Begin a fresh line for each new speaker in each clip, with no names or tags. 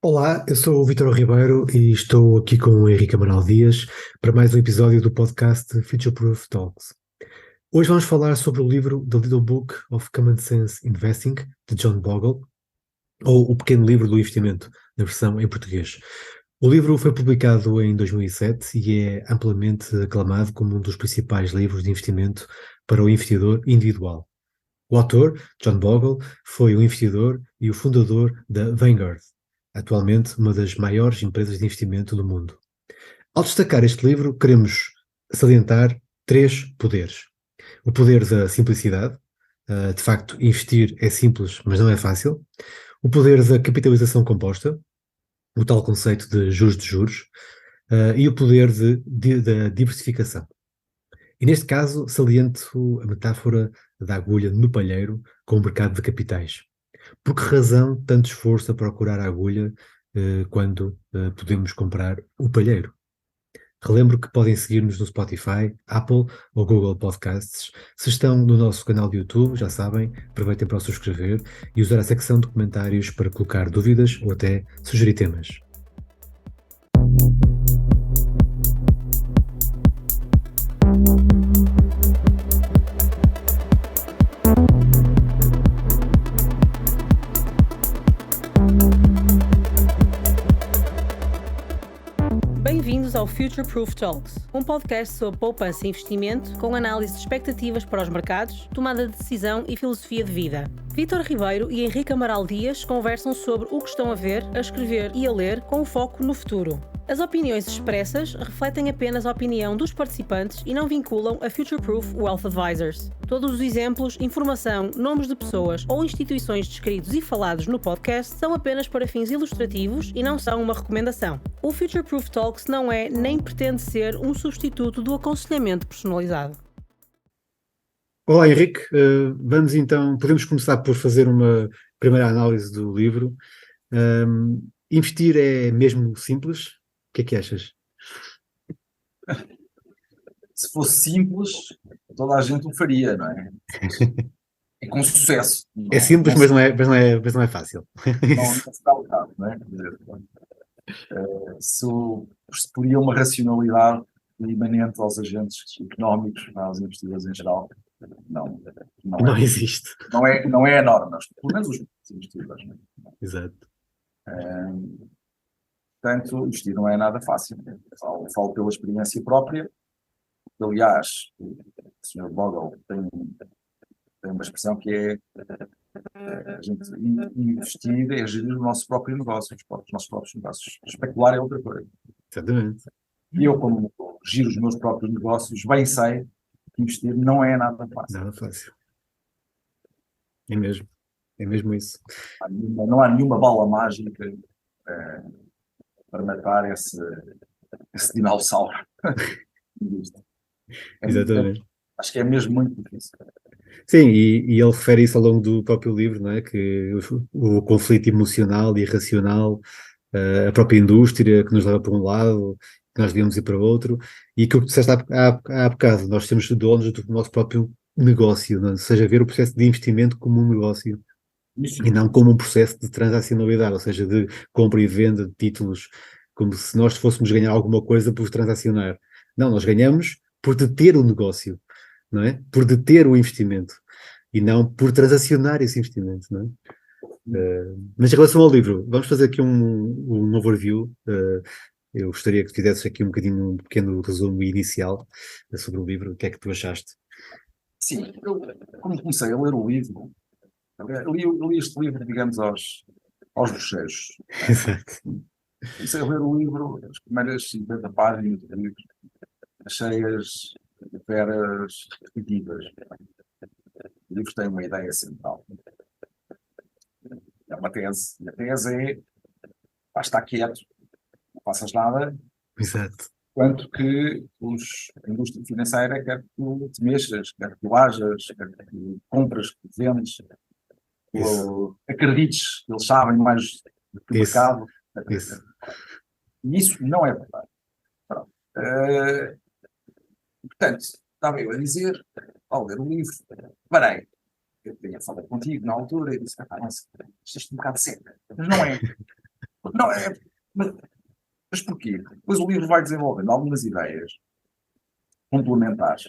Olá, eu sou o Vítor Ribeiro e estou aqui com o Henrique Amaral Dias para mais um episódio do podcast Future Proof Talks. Hoje vamos falar sobre o livro The Little Book of Common Sense Investing, de John Bogle, ou O Pequeno Livro do Investimento, na versão em português. O livro foi publicado em 2007 e é amplamente aclamado como um dos principais livros de investimento para o investidor individual. O autor, John Bogle, foi um investidor e o fundador da Vanguard, atualmente uma das maiores empresas de investimento do mundo. Ao destacar este livro, queremos salientar três poderes. O poder da simplicidade, de facto, investir é simples, mas não é fácil. O poder da capitalização composta, o tal conceito de juros, e o poder da diversificação. E neste caso, saliento a metáfora da agulha no palheiro com o mercado de capitais. Por que razão tanto esforço a procurar a agulha quando podemos comprar o palheiro? Relembro que podem seguir-nos no Spotify, Apple ou Google Podcasts. Se estão no nosso canal de YouTube, já sabem, aproveitem para o subscrever e usar a secção de comentários para colocar dúvidas ou até sugerir temas.
Bem-vindos ao Future Proof Talks, um podcast sobre poupança e investimento com análise de expectativas para os mercados, tomada de decisão e filosofia de vida. Vítor Ribeiro e Henrique Amaral Dias conversam sobre o que estão a ver, a escrever e a ler com foco no futuro. As opiniões expressas refletem apenas a opinião dos participantes e não vinculam a Future Proof Wealth Advisors. Todos os exemplos, informação, nomes de pessoas ou instituições descritos e falados no podcast são apenas para fins ilustrativos e não são uma recomendação. O Future Proof Talks não é nem pretende ser um substituto do aconselhamento personalizado.
Olá Henrique, vamos então, podemos começar por fazer uma primeira análise do livro. Investir é mesmo simples? O que é que achas?
Se fosse simples, toda a gente o faria, não é? E com sucesso.
É simples, mas não é fácil.
Não se dá o caso, não é? Quer dizer, se teria uma racionalidade imanente aos agentes económicos, aos investidores em geral,
Não existe.
Não é a norma, pelo menos os investidores. Não é?
Exato.
Portanto, investir não é nada fácil. Falo pela experiência própria. Aliás, o Sr. Bogle tem uma expressão que é a gente investir é gerir o nosso próprio negócio, os nossos próprios negócios. Especular é outra coisa.
Exatamente.
E eu, como giro os meus próprios negócios, bem sei que investir não é nada fácil.
Nada fácil. É mesmo isso.
Não há nenhuma bala mágica para matar esse dinossauro.
Exatamente.
Acho que é mesmo muito difícil.
Sim, e ele refere isso ao longo do próprio livro, não é? Que o conflito emocional e racional, a própria indústria que nos leva para um lado, que nós devíamos ir para outro, e aquilo que tu disseste há bocado, nós temos donos do nosso próprio negócio, não é? Ou seja, ver o processo de investimento como um negócio.
Isso.
E não como um processo de transacionalidade, ou seja, de compra e venda de títulos, como se nós fôssemos ganhar alguma coisa por transacionar. Não, nós ganhamos por deter o negócio, não é? Por deter o investimento e não por transacionar esse investimento, não é? Mas em relação ao livro, vamos fazer aqui um overview. Eu gostaria que fizesses aqui um pequeno resumo inicial sobre o livro. O que é que tu achaste?
Sim, eu, quando comecei a ler o livro, eu li este livro, digamos, aos bochechos.
Exato.
Comecei a ler o livro, as primeiras 50 páginas do livro, achei-as veras repetitivas. O livro tem uma ideia central. É uma tese. E a tese é: estar quieto, não faças nada.
Exato.
Quanto que a indústria financeira quer que tu te mexas, quer que tu hajas, quer que compras, que vendes, acredites que eles sabem mais do que o mercado.
Isso.
E isso não é verdade. Portanto, estava eu a dizer, ao ler o livro, parei. Eu tinha falado contigo na altura e disse: nossa, isto é um bocado seco. Mas não é. Porque Não, mas porquê? Depois o livro vai desenvolvendo algumas ideias complementares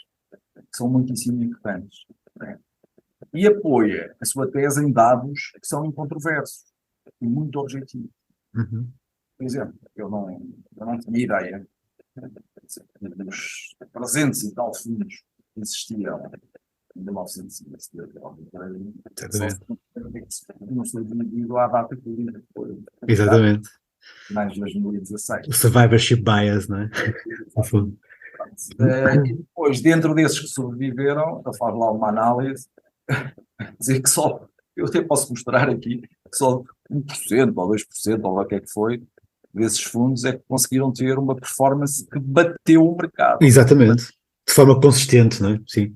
que são muitíssimo importantes, né? E apoia a sua tese em dados que são incontroversos e muito objetivos.
Uhum.
Por exemplo, eu não tinha ideia dos 300 e tal fundos que existiam em 1970. Não sei dividido à data que o livro foi publicado,
Exatamente.
mais de 2016.
O survivorship bias, não é? No fundo.
E depois, dentro desses que sobreviveram, eu faço lá uma análise, dizer que só, eu até posso mostrar aqui, que só 1% ou 2%, ou lá o que é que foi, desses fundos é que conseguiram ter uma performance que bateu o mercado.
Exatamente. De forma consistente, não é? Sim.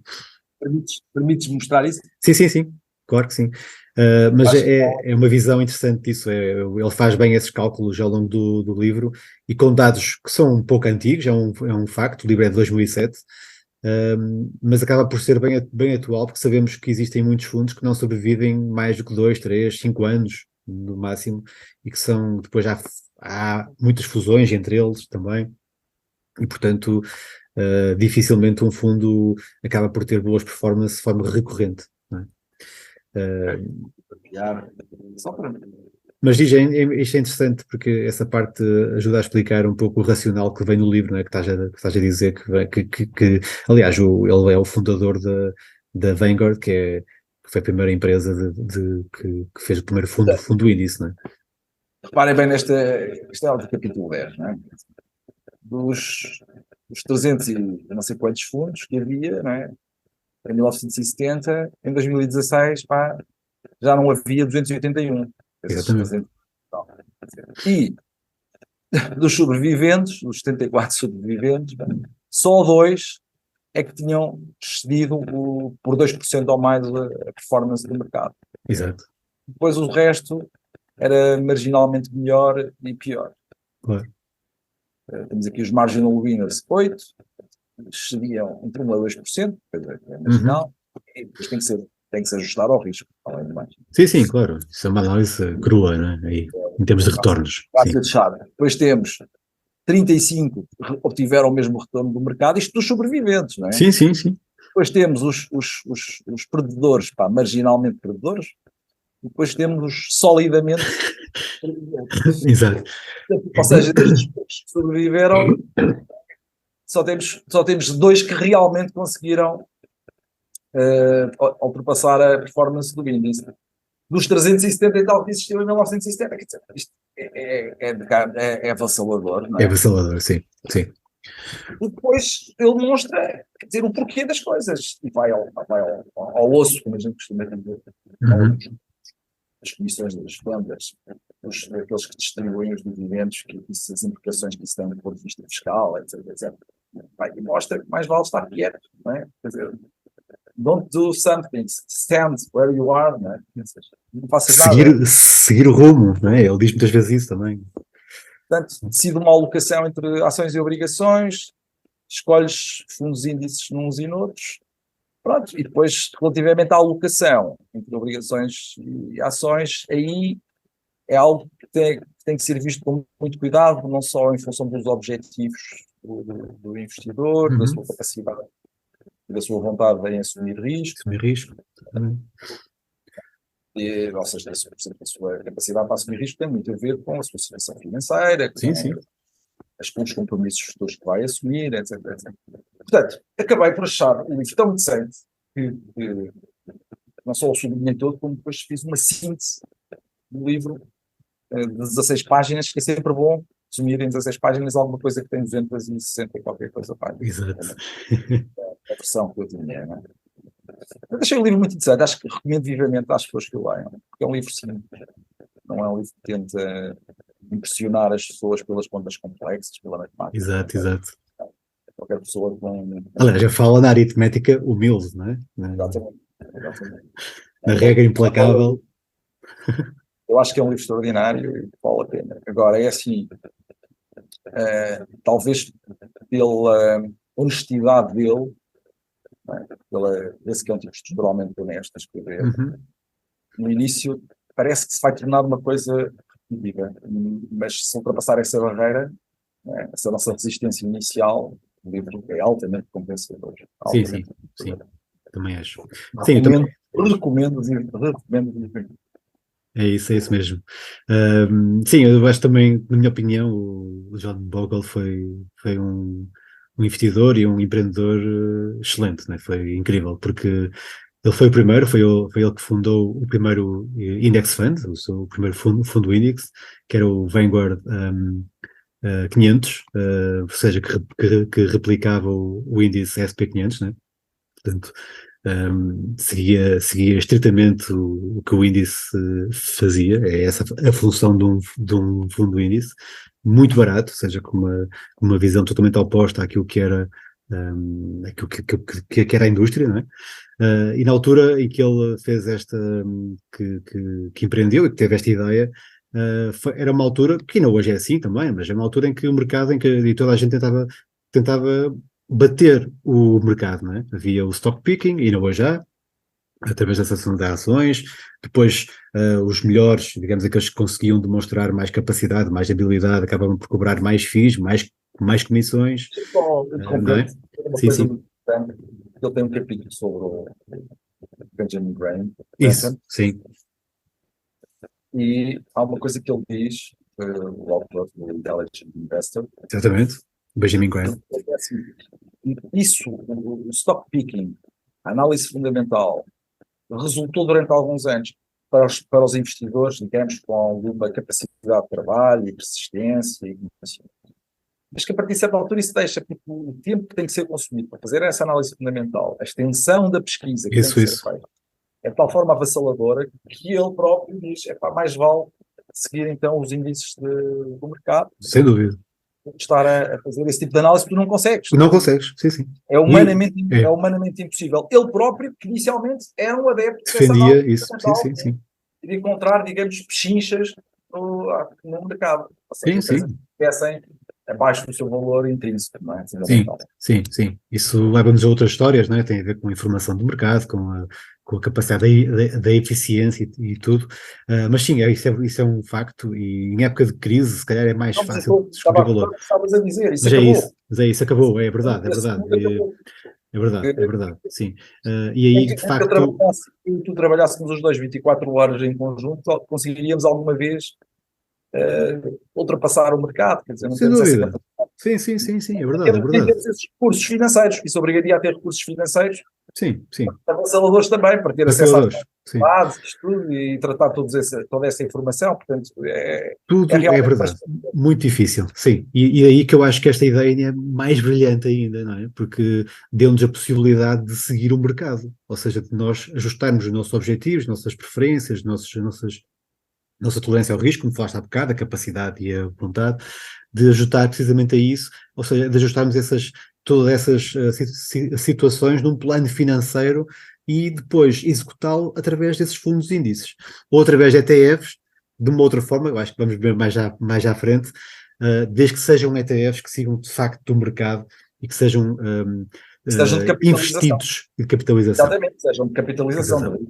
Permites mostrar isso?
Sim. Claro que sim. Mas é uma visão interessante disso. Ele faz bem esses cálculos ao longo do livro e com dados que são um pouco antigos, é um facto, o livro é de 2007, mas acaba por ser bem atual, porque sabemos que existem muitos fundos que não sobrevivem mais do que 2, 3, 5 anos, no máximo, e que depois há muitas fusões entre eles também, e portanto, dificilmente um fundo acaba por ter boas performances de forma recorrente, não é?
Só para
Mas isto é interessante porque essa parte ajuda a explicar um pouco o racional que vem no livro, não é? Que estás a dizer que aliás, ele é o fundador da Vanguard, que foi a primeira empresa que fez o primeiro fundo índice, não é?
reparem bem isto é o do capítulo 10, não é? Dos 300 e não sei quantos fundos que havia, não é? Em 1970, em 2016, pá, já não havia 281.
Exatamente.
E dos sobreviventes, dos 74 sobreviventes, só 2 é que tinham excedido por 2% ou mais a performance do mercado.
Exato.
Depois o resto era marginalmente melhor e pior.
Claro.
Temos aqui os marginal winners 8, excediam entre 1% a 2%, é marginal, e depois tem que se ajustar ao risco, além de mais.
Sim, claro. Isso é uma análise crua, não é? Aí, em termos de retornos.
Depois temos 35 que obtiveram o mesmo retorno do mercado, isto dos sobreviventes, não é?
Sim.
Depois temos os perdedores, marginalmente perdedores, e depois temos os solidamente perdedores.
Exato.
Ou seja, destes que sobreviveram, só temos 2 que realmente conseguiram ultrapassar a performance do índice. Dos 370 e tal que existiam em 1970, quer dizer, isto é avassalador, não é?
É avassalador, sim.
E depois ele mostra, quer dizer, o porquê das coisas, e vai ao osso, como a gente costuma dizer, as comissões das vendas, aqueles que distribuem os dividendos, as implicações que isso tem do ponto de vista fiscal, etc. E mostra que mais vale estar quieto, não é? Quer dizer, don't do something, stand where you are, não é? Não faças nada.
Seguir o rumo, não é? Ele diz muitas vezes isso também.
Portanto, decide uma alocação entre ações e obrigações, escolhes fundos índices nos e noutros, pronto, e depois, relativamente à alocação entre obrigações e ações, aí é algo que tem que ser visto com muito cuidado, não só em função dos objetivos do investidor, da sua capacidade e da sua vontade em assumir risco. Ou seja, a sua capacidade para assumir risco tem muito a ver com a sua situação financeira, com os compromissos futuros que vai assumir, etc. Portanto, acabei por achar o livro tão interessante que não só o sublinhei todo, como depois fiz uma síntese do livro de 16 páginas, que é sempre bom resumir em 16 páginas alguma coisa que tem 260 e qualquer coisa páginas.
Exato.
A versão que eu tinha, não é? Eu achei o livro muito interessante, acho que recomendo vivamente às pessoas que o leiam, porque é um livro simples, não é um livro que tenta impressionar as pessoas pelas contas complexas, pela matemática.
Exato.
Qualquer pessoa com...
Aliás, já fala na aritmética humilde, não é?
Exatamente.
Na regra implacável.
Eu acho que é um livro extraordinário e vale a pena. Agora, é assim, talvez pela honestidade dele, esse que é um tipo estruturalmente honesto a escrever, no início parece que se vai tornar uma coisa competitiva. Mas se ultrapassar essa barreira, essa nossa resistência inicial, o livro é altamente compensador.
Sim, sim, sim, também acho. Sim, eu também,
Recomendo livro.
é isso mesmo. Sim, eu acho também, na minha opinião, o John Bogle foi um investidor e um empreendedor excelente, né? Foi incrível, porque ele foi o primeiro, foi ele que fundou o primeiro Index Fund, o primeiro fundo Index, que era o Vanguard 500, ou seja, que replicava o índice SP500, né? Portanto, seguia estritamente o que o índice fazia, é essa a função de um fundo índice, muito barato, ou seja, com uma visão totalmente oposta àquilo que era, aquilo que era a indústria, não é? E na altura em que ele fez que empreendeu e que teve esta ideia, era uma altura, que ainda hoje é assim também, mas é uma altura em que o mercado, e toda a gente tentava bater o mercado, não é? Havia o stock picking, e não hoje há, através da sessão de ações, depois os melhores, digamos, aqueles que conseguiam demonstrar mais capacidade, mais habilidade, acabavam por cobrar mais FIIs, mais comissões, não é?
Uma
Sim,
coisa
sim,
muito importante, ele tem um capítulo sobre o Benjamin Graham,
isso, sim,
e há uma coisa que ele diz, o autor do Intelligent Investor,
exatamente, Benjamin Graham,
é assim, isso, o stock picking, a análise fundamental, resultou durante alguns anos para os investidores, digamos, com alguma capacidade de trabalho e persistência e conhecimento. Mas que a partir de certa altura isso deixa, porque o tempo que tem que ser consumido para fazer essa análise fundamental, a extensão da pesquisa que tem que ser feita, é de tal forma avassaladora que ele próprio diz, mais vale seguir então os índices do mercado,
sem dúvida.
estar a fazer esse tipo de análise, tu não consegues.
Não consegues, sim, sim.
É humanamente impossível. Ele próprio, que inicialmente era um adepto
defendia isso, sim.
E de encontrar, digamos, pechinchas no mercado. Ou seja,
Sim.
Peçam abaixo do seu valor intrínseco, não é?
Sim. Isso leva-nos a outras histórias, não é? Tem a ver com a informação do mercado, com a capacidade da eficiência e tudo. Mas sim, isso é um facto, e em época de crise, se calhar é mais fácil descobrir valor.
Estavas a dizer, isso
mas
acabou.
isso acabou, é verdade. É verdade, sim. E aí, de facto.
Tu trabalhássemos os dois 24 horas em conjunto, conseguiríamos alguma vez ultrapassar o mercado, quer dizer, não
sem
temos
dúvida.
essa
Sim, é verdade.
Temos esses recursos financeiros, isso obrigaria a ter recursos financeiros
Sim.
avassaladores também, para ter acesso às bases, estudo e tratar toda essa informação, portanto,
tudo é verdade, muito difícil, sim, e aí que eu acho que esta ideia é mais brilhante ainda, não é? Porque deu-nos a possibilidade de seguir o mercado, ou seja, de nós ajustarmos os nossos objetivos, nossas preferências, nossa tolerância ao risco, como falaste há bocado, a capacidade e a vontade, de ajustar precisamente a isso, ou seja, de ajustarmos todas essas situações num plano financeiro e depois executá-lo através desses fundos índices, ou através de ETFs, de uma outra forma, eu acho que vamos ver mais à frente, desde que sejam ETFs que sigam de facto do mercado e que sejam investidos de capitalização.
Exatamente, sejam de capitalização.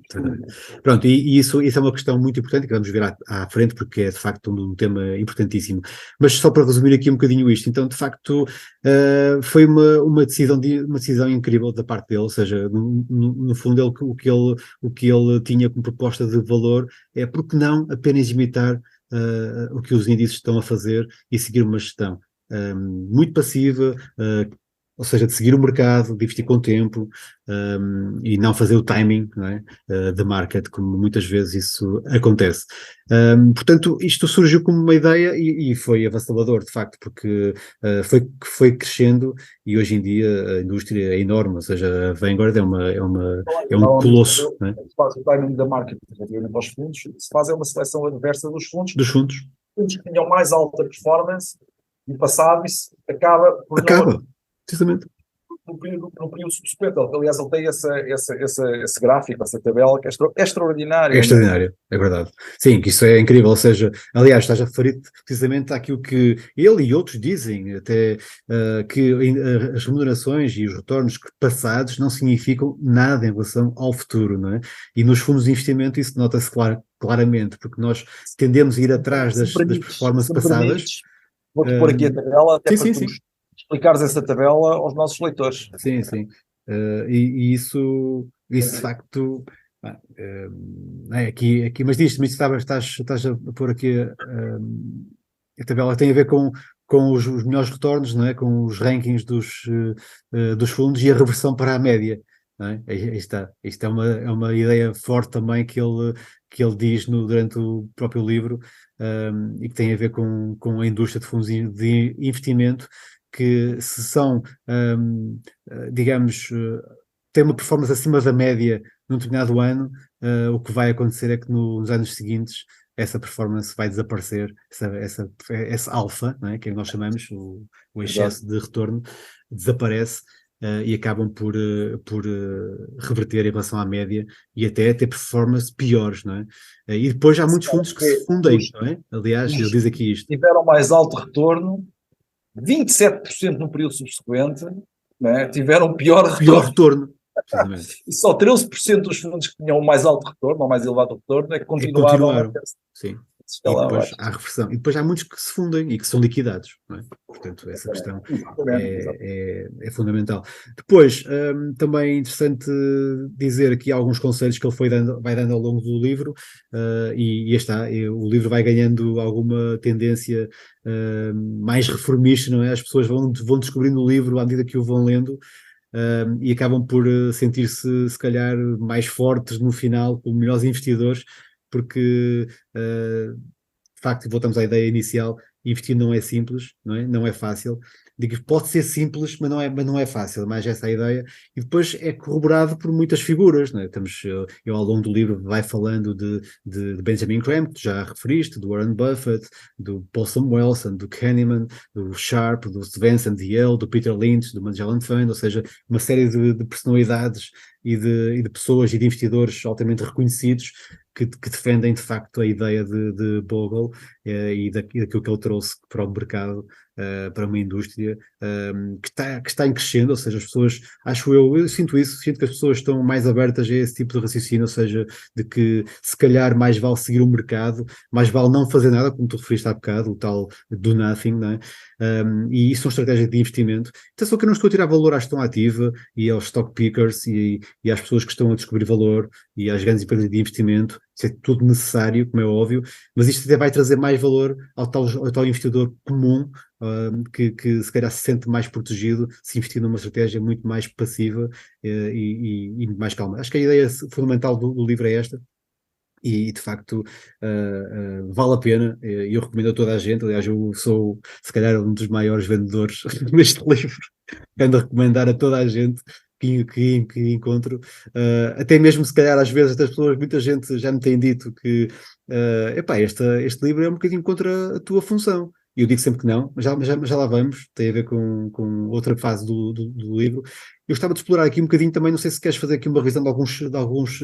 Pronto, e isso é uma questão muito importante que vamos ver à frente, porque é de facto um tema importantíssimo. Mas só para resumir aqui um bocadinho isto, então de facto foi uma decisão incrível da parte dele, ou seja, no fundo o que ele tinha como proposta de valor é, por que não apenas imitar o que os índices estão a fazer e seguir uma gestão muito passiva, ou seja, de seguir o mercado, de investir com o tempo e não fazer o timing, não é? Da market, como muitas vezes isso acontece. Portanto, isto surgiu como uma ideia e foi avassalador, de facto, porque foi crescendo e hoje em dia a indústria é enorme, ou seja, a Vanguard é um colosso.
Se faz o timing da market relativamente aos fundos, se faz uma seleção adversa dos fundos.
Dos fundos.
Fundos que tinham mais alta performance no passado, isso acaba
precisamente.
No período subsequente. Aliás, ele tem esse gráfico, essa tabela que é extraordinária.
É extraordinária, é verdade. Sim, que isso é incrível, ou seja, aliás, estás a referir precisamente àquilo que ele e outros dizem, até que as remunerações e os retornos passados não significam nada em relação ao futuro, não é? E nos fundos de investimento isso nota-se claramente, porque nós tendemos a ir atrás das performances passadas.
Vou-te pôr aqui a tabela, até para tu explicares essa tabela aos nossos leitores.
Sim, sim. E isso de facto, aqui, mas diz-me, estás a pôr aqui a tabela que tem a ver com os melhores retornos, não é? Com os rankings dos fundos e a reversão para a média. Não é? Aí está. Isto é uma ideia forte também que ele diz durante o próprio livro, e que tem a ver com a indústria de fundos de investimento, que se são, digamos, têm uma performance acima da média num determinado ano, o que vai acontecer é que nos anos seguintes essa performance vai desaparecer, essa alfa, não é? Que nós chamamos, o excesso de retorno, desaparece. E acabam por reverter em relação à média e até ter performance piores, não é? E depois há muitos fundos que se fundem, não é? Aliás, ele diz aqui isto.
Tiveram mais alto retorno, 27% no período subsequente, né, tiveram pior retorno. E só 13% dos fundos que tinham o mais alto retorno, ou mais elevado retorno, é que continuaram.
Sim. E depois há reversão. E depois há muitos que se fundem e que são liquidados, não é? Portanto, essa questão é fundamental. Depois, também é interessante dizer aqui alguns conselhos que ele vai dando ao longo do livro, e está, o livro vai ganhando alguma tendência mais reformista, não é? As pessoas vão descobrindo o livro à medida que o vão lendo, e acabam por sentir-se, se calhar, mais fortes no final, como melhores investidores, porque, de facto, voltamos à ideia inicial, investir não é simples, não é? Não é fácil. Digo que pode ser simples, mas não é fácil, mais essa a ideia. E depois é corroborado por muitas figuras, não é? Eu ao longo do livro vai falando de Benjamin Graham, que tu já referiste, do Warren Buffett, do Paul Samuelson, do Kahneman, do Sharpe, do Svensson, de Yale, do Peter Lynch, do Magellan Fund, ou seja, uma série de personalidades e de pessoas e de investidores altamente reconhecidos que defendem de facto a ideia de Bogle, e daquilo que ele trouxe para o mercado, para uma indústria que está em crescendo, ou seja, as pessoas, eu sinto que as pessoas estão mais abertas a esse tipo de raciocínio, ou seja, de que se calhar mais vale seguir o mercado, mais vale não fazer nada, como tu referiste há bocado, o tal do nothing, não é? E isso são estratégias de investimento. Então, só que eu não estou a tirar valor à gestão ativa e aos stock pickers e às pessoas que estão a descobrir valor e às grandes empresas de investimento. Isso é tudo necessário, como é óbvio, mas isto até vai trazer mais valor ao tal investidor comum, que se calhar se sente mais protegido se investir numa estratégia muito mais passiva, e mais calma. Acho que a ideia fundamental do livro é esta. E de facto vale a pena, e eu recomendo a toda a gente. Aliás, eu sou se calhar um dos maiores vendedores deste livro, ando a recomendar a toda a gente que encontro, até mesmo se calhar às vezes muita gente já me tem dito que este livro é um bocadinho contra a tua função. E eu digo sempre que não, mas já lá vamos, tem a ver com outra fase do livro. Eu gostava de explorar aqui um bocadinho também, não sei se queres fazer aqui uma revisão de alguns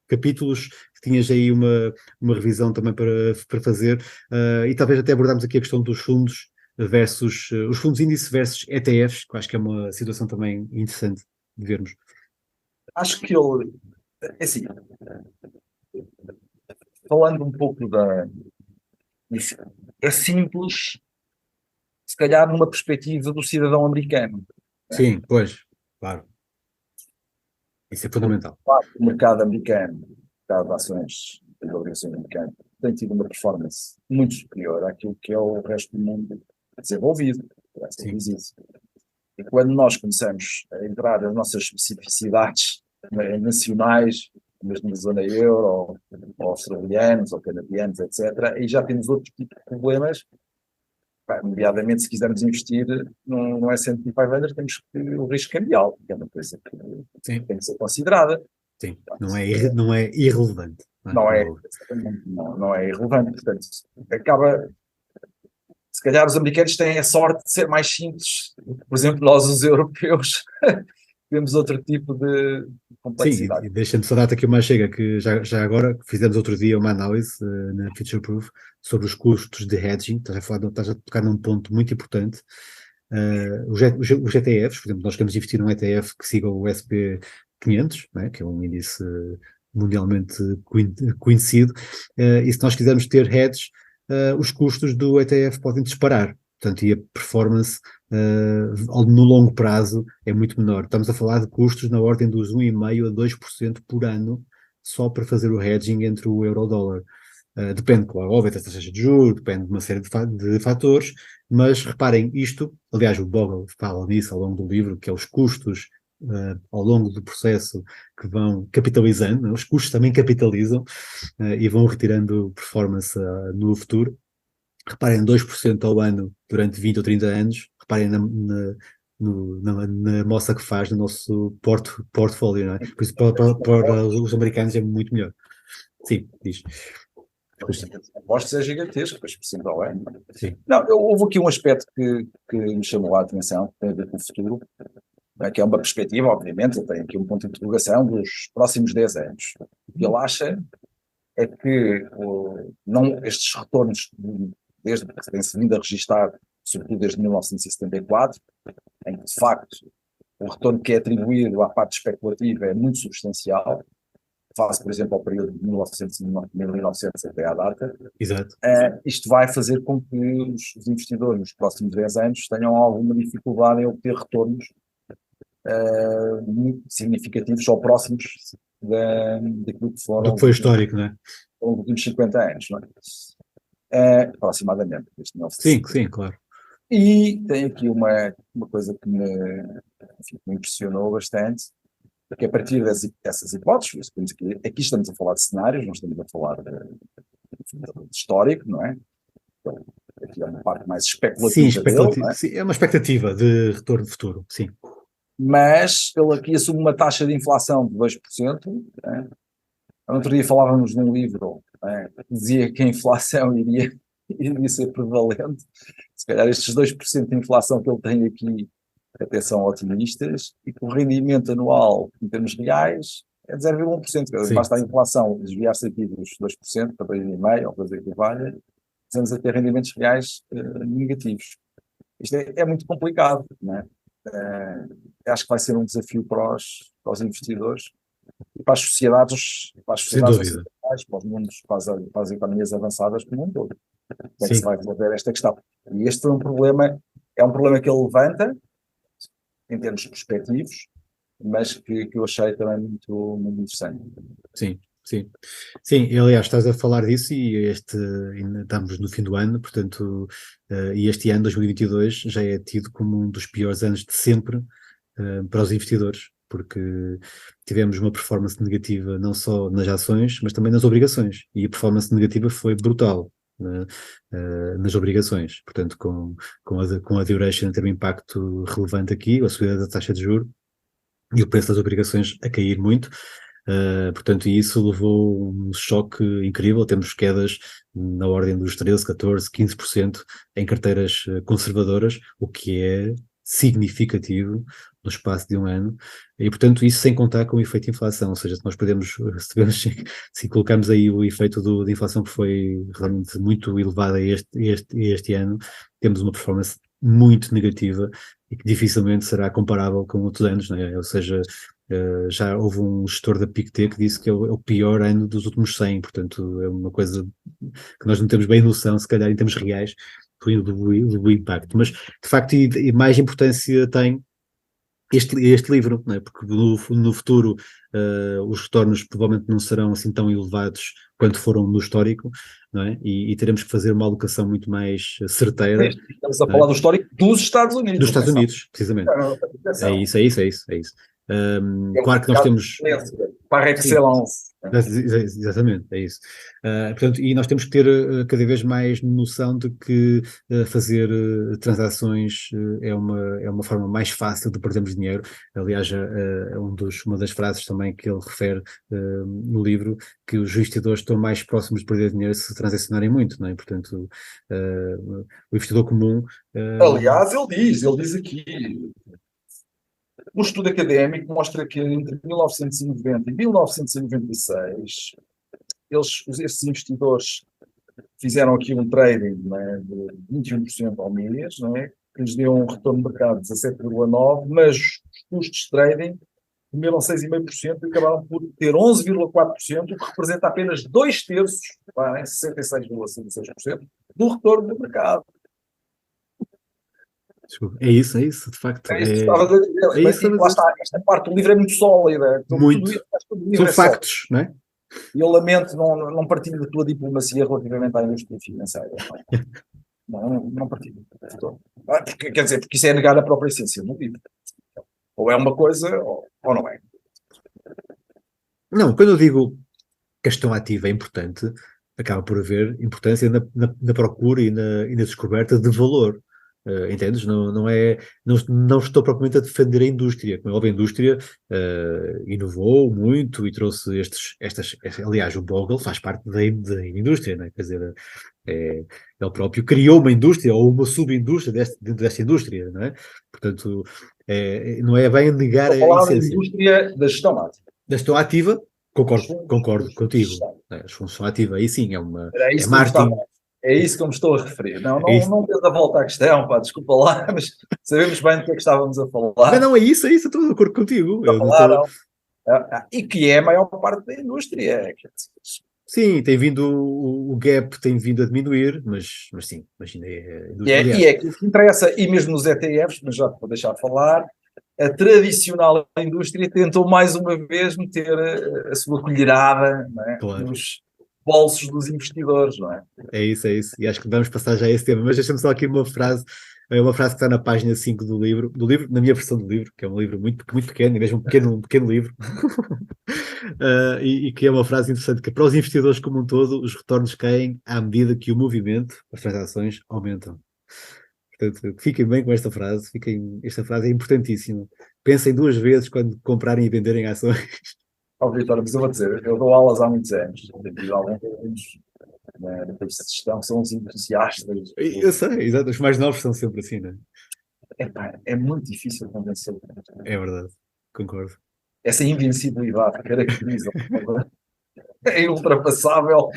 capítulos, que tinhas aí uma revisão também para fazer, e talvez até abordarmos aqui a questão dos fundos versus os fundos índice versus ETFs, que eu acho que é uma situação também interessante de vermos.
Acho que ele, assim, falando um pouco disso, é simples, se calhar numa perspectiva do cidadão americano.
Sim, pois, claro. Isso é fundamental.
O mercado americano, o mercado de ações das obrigações americanas, tem tido uma performance muito superior àquilo que é o resto do mundo desenvolvido. E quando nós começamos a entrar nas nossas especificidades nacionais, mesmo na zona euro, ou australianos, ou canadianos, etc., aí já temos outro tipo de problemas. Nomeadamente, se quisermos investir no S&P 500, temos o risco cambial, que é uma coisa que tem que ser considerada.
Sim, não é irrelevante.
Não é irrelevante, portanto, acaba... Se calhar os americanos têm a sorte de ser mais simples, por exemplo, nós os europeus temos outro tipo de complexidade.
Sim, e deixa-me só dar-te aqui uma chega, que já agora fizemos outro dia uma análise na Future Proof sobre os custos de hedging. Estás a tocar num ponto muito importante. Os ETFs, por exemplo, nós queremos investir num ETF que siga o SP500, né, que é um índice mundialmente conhecido, e se nós quisermos ter hedge, os custos do ETF podem disparar, portanto, e a performance no longo prazo é muito menor. Estamos a falar de custos na ordem dos 1,5% a 2% por ano, só para fazer o hedging entre o euro-dólar. Depende, claro, óbvio, da taxa de juros, depende de uma série de fatores, mas reparem, isto, aliás, o Bogle fala nisso ao longo do livro, que é os custos ao longo do processo que vão capitalizando, né? Os custos também capitalizam e vão retirando performance no futuro. Reparem, 2% ao ano durante 20 ou 30 anos, reparem na moça que faz no nosso portfólio, não é? Por isso, para os americanos é muito melhor. Sim, diz.
Aposto que é gigantesco, 2% ao ano.
Sim.
Não, houve aqui um aspecto que me chamou a atenção, que tem a ver com o futuro, que é uma perspectiva, obviamente, eu tenho aqui um ponto de interrogação dos próximos 10 anos. O que ele acha é que estes retornos, desde que tem-se vindo a registar, sobretudo desde 1974, em que, de facto, o retorno que é atribuído à parte especulativa é muito substancial, face, por exemplo, ao período de 1900 até à data.
Exato.
Isto vai fazer com que os investidores nos próximos 10 anos tenham alguma dificuldade em obter retornos muito significativos ou próximos daquilo que foram...
Do que foi histórico, não é?
Nos últimos 50 anos, não é? Aproximadamente.
Sim, claro.
E tem aqui uma coisa que me impressionou bastante, porque a partir dessas hipóteses, aqui estamos a falar de cenários, não estamos a falar de histórico, não é? Então, aqui é uma parte mais especulativa dele, não é?
Sim, é uma expectativa de retorno futuro, sim.
Mas ele aqui assume uma taxa de inflação de 2%. Né? Outro dia falávamos num livro que dizia que a inflação iria ser prevalente. Se calhar estes 2% de inflação que ele tem aqui até são otimistas, e que o rendimento anual, em termos reais, é de 0,1%. Basta a inflação desviar-se aqui dos 2% para 2,5%, ou coisa que valha, estamos a ter rendimentos reais negativos. Isto é muito complicado, não é? Acho que vai ser um desafio para os investidores e para as sociedades ocidentais, para os mundos, para as economias avançadas como um todo. Como é que se vai resolver esta questão? E este é um problema que ele levanta em termos perspectivos, mas que eu achei também muito, muito interessante.
Sim, aliás, estás a falar disso e ainda estamos no fim do ano, portanto, e este ano, 2022, já é tido como um dos piores anos de sempre para os investidores, porque tivemos uma performance negativa não só nas ações, mas também nas obrigações, e a performance negativa foi brutal nas obrigações, portanto, com a duration a ter um impacto relevante aqui, a subida da taxa de juros e o preço das obrigações a cair muito. Portanto, isso levou um choque incrível. Temos quedas na ordem dos 13%, 14%, 15% em carteiras conservadoras, o que é significativo no espaço de um ano, e portanto isso sem contar com o efeito de inflação, ou seja, se colocarmos aí o efeito de inflação que foi realmente muito elevada este ano, temos uma performance muito negativa e que dificilmente será comparável com outros anos, não é? Ou seja, já houve um gestor da PICT que disse que é o pior ano dos últimos 100, portanto é uma coisa que nós não temos bem noção, se calhar em termos reais, do impacto, mas de facto e mais importância tem este livro, não é? Porque no futuro os retornos provavelmente não serão assim tão elevados quanto foram no histórico, não é? E teremos que fazer uma alocação muito mais certeira.
Estamos a falar do histórico dos Estados Unidos.
Dos Estados Unidos, precisamente. É isso. Claro que nós temos...
Par excellence.
Exatamente, é isso. Portanto, e nós temos que ter cada vez mais noção de que fazer transações é uma forma mais fácil de perdermos dinheiro. Aliás, uma das frases também que ele refere no livro, que os investidores estão mais próximos de perder dinheiro se transacionarem muito, não é? Portanto, o investidor comum...
Aliás, ele diz aqui... Um estudo académico mostra que entre 1990 e 1996, esses investidores fizeram aqui um trading, não é, de 21% ao mês, não é, que lhes deu um retorno de mercado de 17,9%, mas os custos de trading comeram 6,5% e acabaram por ter 11,4%, o que representa apenas 2/3, 66,56%, do retorno do mercado.
É isso, de facto.
É isso que estavas a dizer.
É isso,
Lá está, esta parte do livro é muito sólida.
muito.
Tudo o livro
São
é
factos, não é?
E eu lamento não partilho da tua diplomacia relativamente à indústria financeira. Não partilho. Porque, quer dizer, porque isso é negar a própria essência do livro. Ou é uma coisa, ou não é.
Não, quando eu digo que a gestão ativa é importante, acaba por haver importância na procura e na descoberta de valor. Entendes? Não estou propriamente a defender a indústria. Como é óbvio, a indústria inovou muito e trouxe aliás, o Bogle faz parte da indústria, não é? Quer dizer, ele próprio criou uma indústria ou uma subindústria dentro desta indústria, não é? Portanto, não é bem negar a essência.
Da indústria da gestão ativa.
Da gestão ativa, concordo contigo. A função ativa, aí sim, é marketing.
É isso que eu me estou a referir. Não tens a volta à questão, desculpa lá, mas sabemos bem do que é que estávamos a falar.
Não, é isso, estou de acordo contigo.
E que é a maior parte da indústria.
Sim, tem vindo, o gap tem vindo a diminuir, mas sim, imagina.
E é aquilo que interessa, e mesmo nos ETFs, mas já te vou deixar de falar, a tradicional indústria tentou mais uma vez meter a sua colherada, não é?
Claro.
Nos bolsos dos investidores, não é?
É isso. E acho que vamos passar já a esse tema, mas deixa-me só aqui uma frase que está na página 5 do livro, na minha versão do livro, que é um livro muito, muito pequeno, e mesmo um pequeno livro, e que é uma frase interessante, que para os investidores como um todo, os retornos caem à medida que o movimento, as transações, aumentam. Portanto, fiquem bem com esta frase, esta frase é importantíssima. Pensem 2 vezes quando comprarem e venderem ações.
Vitor, mas eu vou dizer, eu dou aulas há muitos anos, alguns na gestão são os entusiastas.
Eu sei, exato, os mais novos são sempre assim, não é?
É muito difícil convencer.
É verdade, concordo.
Essa invencibilidade que caracteriza é ultrapassável.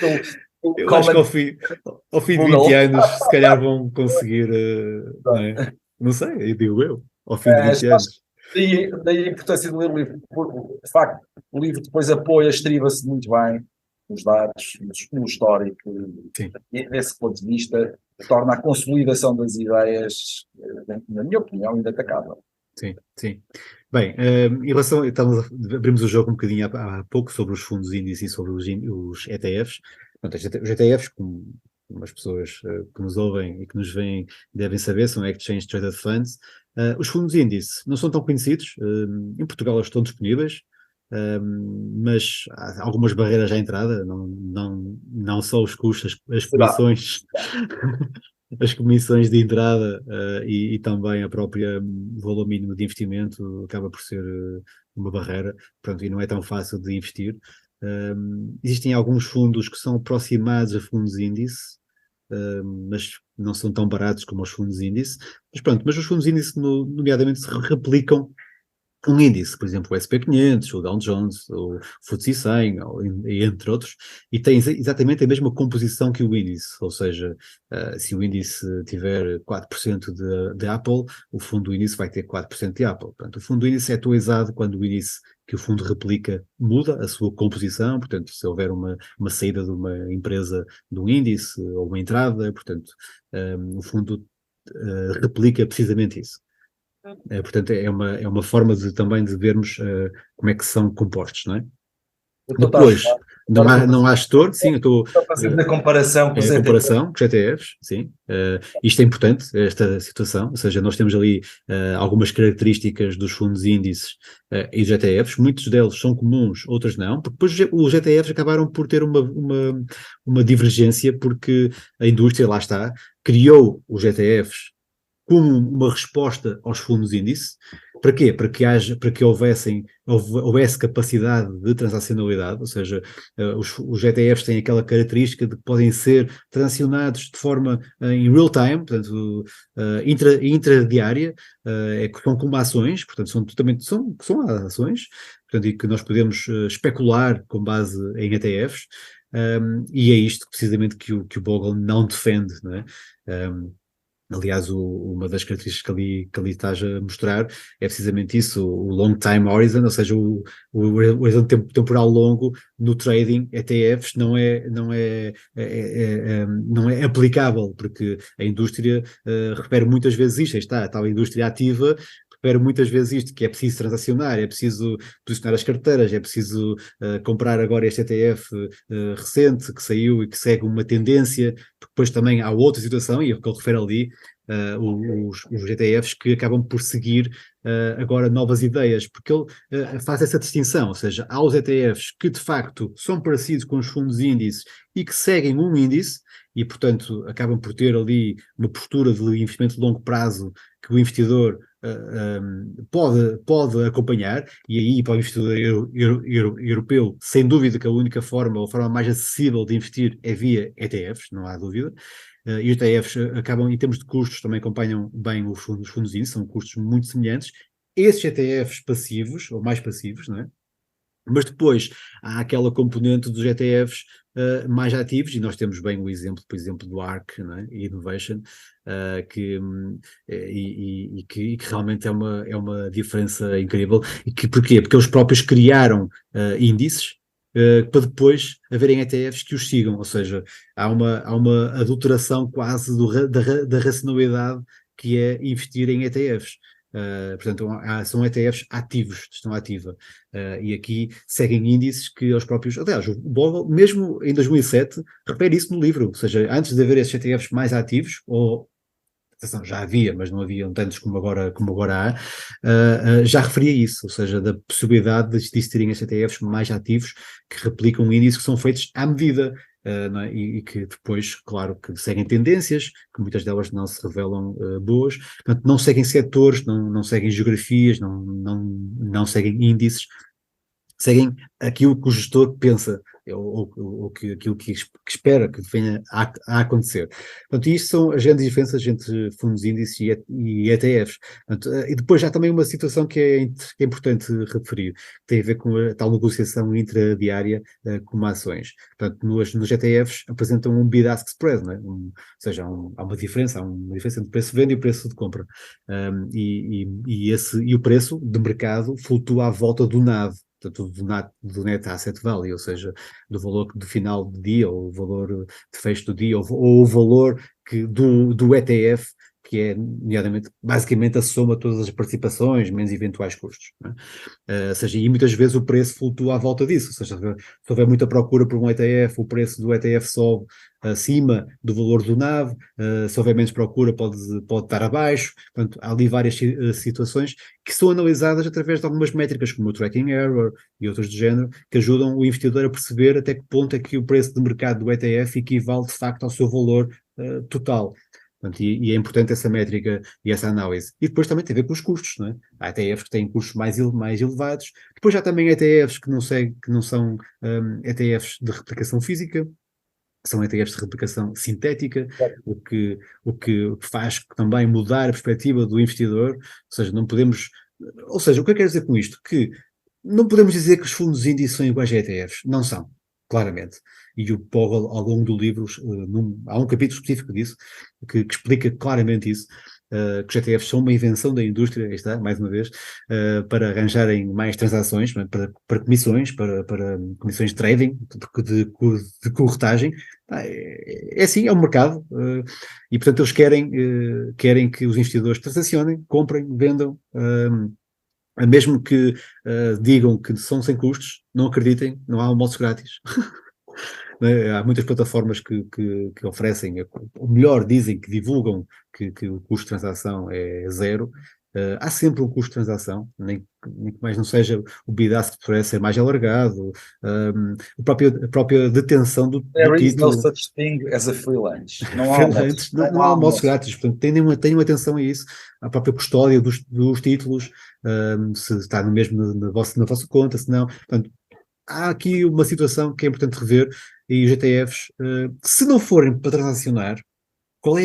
Eu acho que ao fim de 20 anos, se calhar vão conseguir, não é? Não sei, digo eu, ao fim de 20 anos.
Daí a importância de ler o livro. De facto, o livro depois apoia, estriba-se muito bem nos dados, no histórico.
Sim.
E desse ponto de vista, torna a consolidação das ideias, na minha opinião, indetecável.
Sim. Bem, em relação, abrimos o jogo um bocadinho há pouco sobre os fundos índices e sobre os ETFs. Portanto, os ETFs, como as pessoas que nos ouvem e que nos veem devem saber, são Exchange Traded Funds. Os fundos índice não são tão conhecidos, em Portugal eles estão disponíveis, mas há algumas barreiras à entrada, não só os custos, as comissões, as comissões de entrada e também a própria valor mínimo de investimento acaba por ser uma barreira, portanto, e não é tão fácil de investir. Existem alguns fundos que são aproximados a fundos índice, mas não são tão baratos como os fundos índice, mas os fundos índice nomeadamente se replicam um índice, por exemplo o SP500, o Dow Jones, o FTSE 100, entre outros, e tem exatamente a mesma composição que o índice, ou seja, se o índice tiver 4% de Apple, o fundo do índice vai ter 4% de Apple. Portanto, o fundo do índice é atualizado quando o índice que o fundo replica muda a sua composição, portanto, se houver uma saída de uma empresa do índice ou uma entrada, portanto, o fundo replica precisamente isso. Portanto, é uma forma também de vermos como é que são compostos, não é? Depois, não há gestor, sim, eu estou
a fazer a comparação com os
ETFs, sim. Isto é importante, esta situação, ou seja, nós temos ali algumas características dos fundos índices e dos ETFs, muitos deles são comuns, outros não, porque depois os ETFs acabaram por ter uma divergência, porque a indústria, lá está, criou os ETFs como uma resposta aos fundos índice. Para quê? Para que houvesse capacidade de transacionalidade, ou seja, os ETFs têm aquela característica de que podem ser transacionados de forma em real time, portanto, intradiária, são como ações, portanto, são ações, portanto, e que nós podemos especular com base em ETFs, e é isto precisamente que o Bogle não defende, não é? Aliás, uma das características que ali estás a mostrar é precisamente isso, o long time horizon, ou seja, o horizonte temporal longo no trading ETFs não é aplicável, porque a indústria refere muitas vezes isto, aí está, a tal indústria ativa refere muitas vezes isto, que é preciso transacionar, é preciso posicionar as carteiras, é preciso comprar agora este ETF recente que saiu e que segue uma tendência, porque depois também há outra situação, e é o que ele refere ali, os ETFs que acabam por seguir agora novas ideias, porque ele faz essa distinção, ou seja, há os ETFs que de facto são parecidos com os fundos índices e que seguem um índice e, portanto, acabam por ter ali uma postura de investimento de longo prazo que o investidor pode acompanhar, e aí para o investidor europeu, sem dúvida que a única forma, ou a forma mais acessível de investir é via ETFs, não há dúvida. E os ETFs acabam, em termos de custos, também acompanham bem os fundos índices, são custos muito semelhantes. Esses ETFs passivos, ou mais passivos, não é? Mas depois há aquela componente dos ETFs mais ativos, e nós temos bem o exemplo, por exemplo, do ARK, não é? Innovation, que realmente é uma diferença incrível. E porquê? Porque eles próprios criaram índices para depois haverem ETFs que os sigam, ou seja, há uma adulteração quase da racionalidade que é investir em ETFs. Portanto, são ETFs ativos, estão ativa. E aqui seguem índices que os próprios. Aliás, o Bogle, mesmo em 2007, refere isso no livro. Ou seja, antes de haver esses ETFs mais ativos, ou atenção, já havia, mas não haviam tantos como agora há, já referia isso, ou seja, da possibilidade de existirem esses ETFs mais ativos que replicam índices que são feitos à medida. Não é? E que depois, claro, que seguem tendências, que muitas delas não se revelam boas, portanto, não seguem setores, não seguem geografias, não seguem índices, seguem aquilo que o gestor pensa, ou aquilo que espera que venha a acontecer. Portanto, isto são as grandes diferenças entre fundos índices e ETFs. Portanto, e depois há também uma situação que é importante referir, que tem a ver com a tal negociação intradiária como ações. Portanto, nos ETFs apresentam um bid-ask spread, não é? Ou seja, há uma diferença entre o preço de venda e o preço de compra. E o preço de mercado flutua à volta do NAV, portanto, do Net Asset Value, ou seja, do valor do final do dia, ou o valor de fecho do dia, ou o valor do ETF, que é, nomeadamente, basicamente a soma de todas as participações, menos eventuais custos. Não é? Ou seja, e muitas vezes o preço flutua à volta disso, ou seja, se houver muita procura por um ETF, o preço do ETF sobe acima do valor do NAV, se houver menos procura pode estar abaixo, portanto, há ali várias situações que são analisadas através de algumas métricas, como o tracking error e outras do género, que ajudam o investidor a perceber até que ponto é que o preço de mercado do ETF equivale de facto ao seu valor total. Portanto, e é importante essa métrica e essa análise. E depois também tem a ver com os custos, não é? Há ETFs que têm custos mais elevados, depois há também ETFs que não são ETFs de replicação física, que são ETFs de replicação sintética, o que faz também mudar a perspectiva do investidor, ou seja, o que eu quero dizer com isto? Que não podemos dizer que os fundos índices são iguais a ETFs, não são, claramente. E o Bogle, ao longo do livro, há um capítulo específico disso, que explica claramente isso, que os ETFs são uma invenção da indústria, aí está, mais uma vez, para arranjarem mais transações, para comissões, para comissões de trading, de corretagem. É assim, é um mercado, e portanto eles querem que os investidores transacionem, comprem, vendam, mesmo que digam que são sem custos, não acreditem, não há almoços grátis. Há muitas plataformas que oferecem, ou melhor, dizem que divulgam que o custo de transação é zero. Há sempre um custo de transação, nem que mais não seja o bid-ask que parece ser mais alargado, a própria detenção do
There is no
título.
such thing as a free lunch. Não há
Freelance,
almoços.
não há almoços grátis, portanto tenham atenção a isso, à própria custódia dos títulos, se está no mesmo na vossa conta, se não. Portanto, há aqui uma situação que é importante rever, e os ETFs, se não forem para transacionar, qual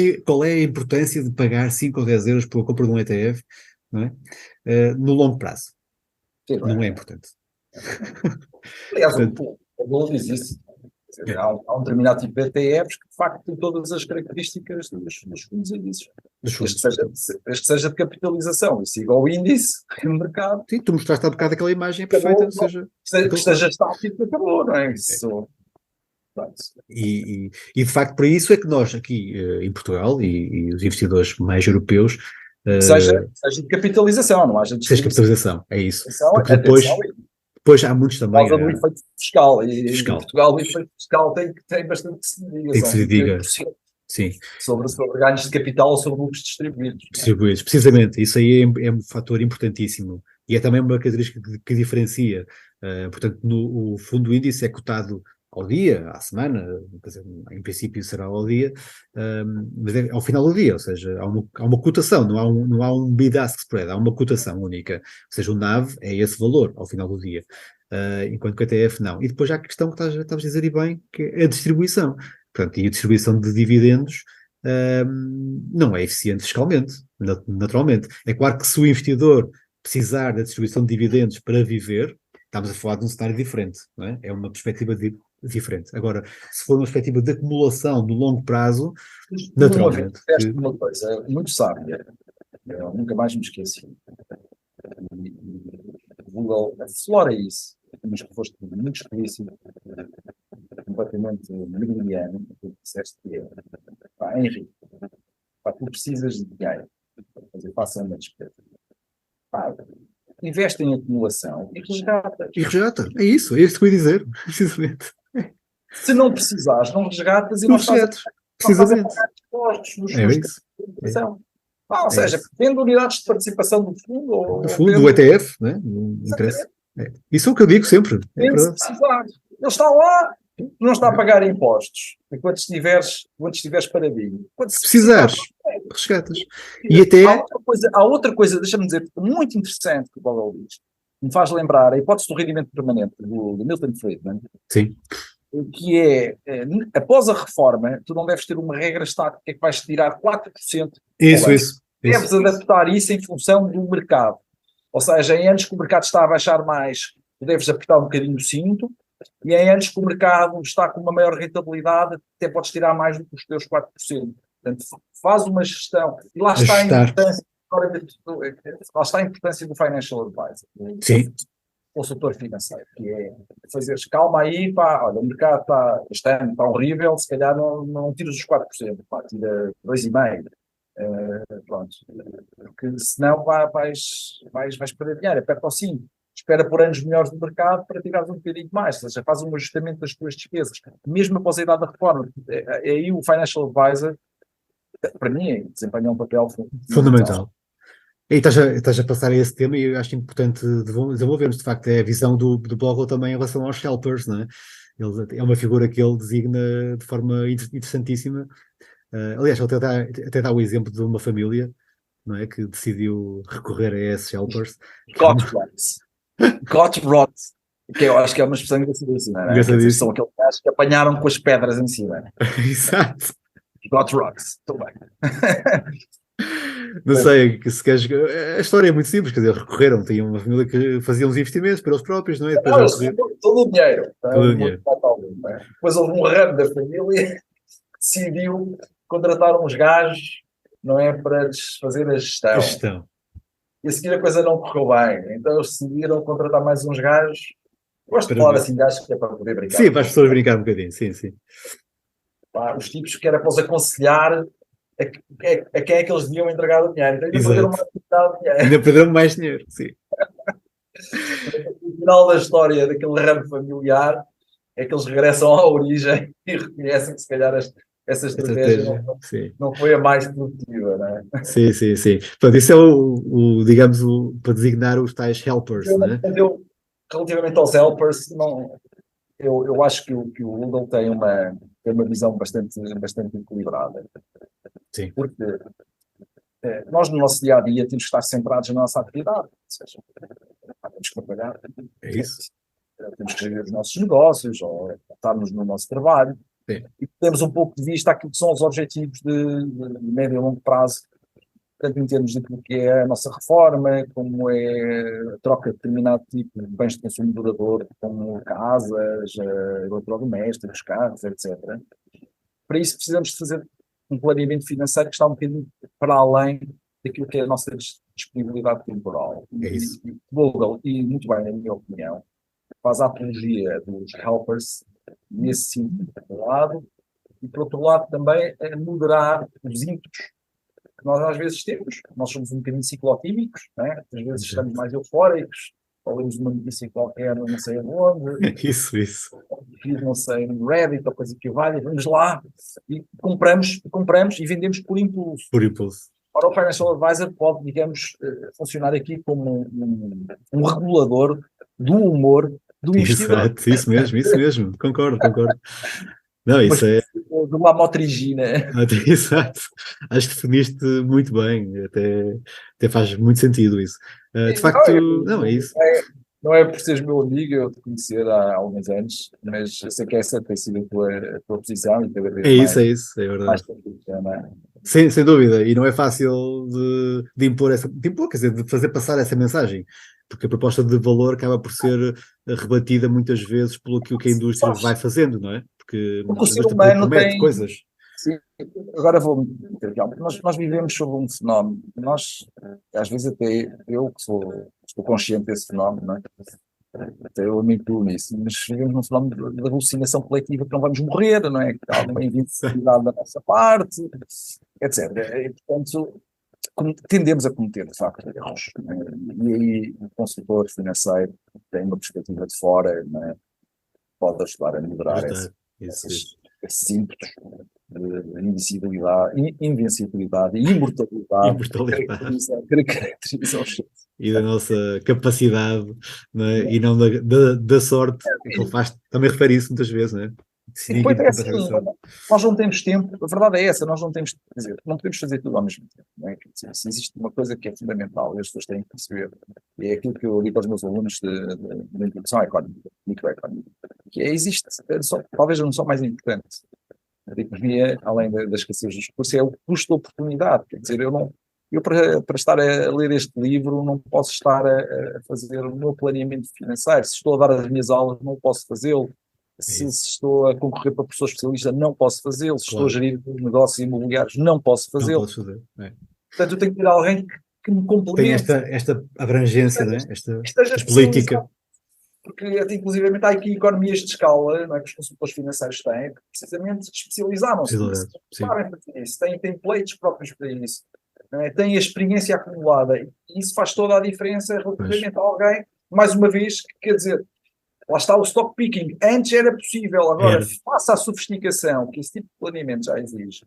é a importância de pagar 5 ou 10 euros pela compra de um ETF, não é? No longo prazo?
Sim,
Não é importante.
Aliás,
Portanto,
o Google diz isso. Há um determinado tipo de ETFs que de facto tem todas as características dos fundos índices. Desde que seja de capitalização e siga o índice no mercado.
Sim, tu mostraste há bocado aquela imagem perfeita, ou seja,
que esteja estático, acabou, não é? Isso.
E de facto para isso é que nós aqui em Portugal e os investidores mais europeus
seja de capitalização, não haja
seja capitalização, é isso. Porque
atenção,
depois há muitos também.
Causa do efeito fiscal. Em
Fiscal.
Portugal o efeito fiscal tem bastante que se diga.
Tem que se diga. Sim.
Sobre ganhos de capital ou sobre lucros distribuídos.
Distribuídos, precisamente. Isso aí é um fator importantíssimo. E é também uma característica que diferencia. Portanto, o fundo índice é cotado ao dia, à semana, quer dizer, em princípio será ao dia, mas é ao final do dia, ou seja, há uma cotação, não há um bid-ask spread, há uma cotação única, ou seja, o NAV é esse valor ao final do dia, enquanto que o ETF não. E depois há a questão que estavas a dizer e bem, que é a distribuição. Portanto, e a distribuição de dividendos não é eficiente fiscalmente, naturalmente. É claro que se o investidor precisar da distribuição de dividendos para viver, estamos a falar de um cenário diferente, não é? É uma perspectiva diferente. Agora, se for uma perspectiva de acumulação no longo prazo, naturalmente.
Uma coisa muito sábia, eu nunca mais me esqueci. O Google aflora isso, mas que foste muito explícito, completamente meridiano, o que disseste que é, Henrique, tu precisas de dinheiro para fazer face a uma despesa. Investe em acumulação e resgata.
É isso que eu ia dizer, precisamente.
Se não precisares, não resgatas e
não resgatas. Precisamente.
É isso. Ou seja, tendo unidades de participação do fundo.
Do ETF, né? Não interessa. Isso é o que eu digo sempre.
Se precisar. Ele está lá, não está a pagar impostos. Enquanto estiveres paradinho.
Se precisares, resgatas. E até...
Há outra coisa, deixa-me dizer, muito interessante que o Bogle diz. Me faz lembrar a hipótese do rendimento permanente do Milton Friedman.
Sim.
Que é, após a reforma, tu não deves ter uma regra estática que vais tirar 4%.
Isso.
Deves adaptar isso em função do mercado. Ou seja, em anos que o mercado está a baixar mais, tu deves apertar um bocadinho o cinto, e em anos que o mercado está com uma maior rentabilidade, até podes tirar mais do que os teus 4%. Portanto, faz uma gestão. E lá está a importância do financial advisor.
Sim.
Consultor financeiro, que é fazeres calma aí, olha, o mercado este ano está horrível, se calhar não tiras os 4%, tira 2,5%. Pronto, porque senão vais perder dinheiro, aperta ao 5%. Espera por anos melhores do mercado para tirares um bocadinho mais, ou seja, faz um ajustamento das tuas despesas, mesmo após a idade da reforma. Aí o financial advisor, para mim, desempenha um papel
fundamental. E estás a passar a esse tema e eu acho importante desenvolvermos, de facto, é a visão do Bogle também em relação aos helpers, não é? Ele, é uma figura que ele designa de forma interessantíssima. Aliás, ele até dá o exemplo de uma família, não é, que decidiu recorrer a esses helpers.
Got rot, que eu acho que é uma expressão engraçadíssima, não é? São aqueles gajos que apanharam com as pedras em cima.
Exato.
Got rocks, estou bem.
Não sei, se queres, a história é muito simples, quer dizer, recorreram, tinham uma família que fazia uns investimentos para eles próprios, não é?
Todo o dinheiro. Depois houve um ramo da família que decidiu contratar uns gajos, não é, para fazer a gestão. E a seguir a coisa não correu bem, então eles decidiram contratar mais uns gajos. Gosto de falar assim, gajos que é para poder brincar.
Sim, para as pessoas brincar um bocadinho, sim.
Os tipos que era para os aconselhar a quem é que eles deviam entregar o dinheiro. Então
ainda perderam mais dinheiro, sim.
O final da história daquele ramo familiar é que eles regressam à origem e reconhecem que se calhar essa estratégia não foi a mais produtiva, não é?
Sim. Portanto, isso é digamos, para designar os tais helpers, não é?
Relativamente aos helpers, eu acho que o Google tem uma visão bastante equilibrada.
Sim.
Porque nós no nosso dia-a-dia temos que estar centrados na nossa atividade. Ou seja, temos que trabalhar.
É isso.
Temos que gerir os nossos negócios ou estarmos no nosso trabalho.
Sim.
E temos um pouco de vista aquilo que são os objetivos de médio e longo prazo tanto em termos daquilo que é a nossa reforma, como é a troca de determinado tipo de bens de consumo duradouro, como casas, eletrodomésticos, carros, etc. Para isso precisamos de fazer um planeamento financeiro que está um bocadinho para além daquilo que é a nossa disponibilidade temporal.
É isso.
E Google, e muito bem, na minha opinião, faz a apologia dos helpers nesse sentido, por um lado, e por outro lado também a moderar os ímpetos que nós às vezes temos. Nós somos um bocadinho ciclotímicos, não é? Às vezes estamos mais eufóricos, ou lemos uma notícia qualquer, não sei aonde,
Isso.
não sei, no Reddit ou coisa que valha, vamos lá e compramos e vendemos por impulso.
Por impulso.
Ora, o Financial Advisor pode, digamos, funcionar aqui como um regulador do humor do investidor.
Exato, isso mesmo, concordo. Não, isso é.
De uma motrigina.
Exato. Acho que definiste muito bem, até faz muito sentido isso. De facto, não, é isso.
Não é por seres meu amigo, eu te conhecer há alguns anos, mas eu sei que essa tem sido a tua posição e cada vez mais.
É isso, é verdade.
Não é?
Sem dúvida, e não é fácil de impor quer dizer, de fazer passar essa mensagem, porque a proposta de valor acaba por ser rebatida muitas vezes pelo que a indústria vai fazendo, não é? Porque
o ser humano
promete coisas.
Sim, agora vou nós vivemos sob um fenómeno, nós, às vezes até eu que estou consciente desse fenómeno, não é? Até eu me incluo nisso, mas vivemos num fenómeno de alucinação coletiva que não vamos morrer, não é? Que há uma invincibilidade da nossa parte, etc. E, portanto, tendemos a cometer, de facto, erros. E aí o consultor financeiro tem uma perspectiva de fora, não é? Pode ajudar a melhorar esses ímpetos de invencibilidade e imortalidade.
E da nossa capacidade, não é? E não da sorte, que ele faz, também refere isso muitas vezes, não é?
Depois é assim, nós não temos tempo, a verdade é essa, nós não temos, quer dizer, não podemos fazer tudo ao mesmo tempo, não é? Se existe uma coisa que é fundamental e as pessoas têm que perceber, e é aquilo que eu digo aos meus alunos de introdução à economia, microeconomia, que existe, talvez a noção mais importante da economia, além da escassez dos recursos, é o custo de oportunidade, quer dizer, eu para estar a ler este livro não posso estar a fazer o meu planeamento financeiro, se estou a dar as minhas aulas não posso fazê-lo, se estou a concorrer para professor especialista, não posso fazê-lo. Se estou a gerir negócios imobiliários, não posso fazê-lo. Portanto, eu tenho que ter alguém que me complemente.
Tem esta abrangência, né? esta política.
Porque, inclusivamente, há aqui economias de escala, não é, que os consultores financeiros têm, que precisamente especializaram-se nisso. Sabem fazer isso. Têm templates próprios para isso. Não é? Têm a experiência acumulada. E isso faz toda a diferença relativamente a alguém, mais uma vez, que quer dizer, lá está o stock picking. Antes era possível, agora, face à sofisticação que esse tipo de planeamento já exige,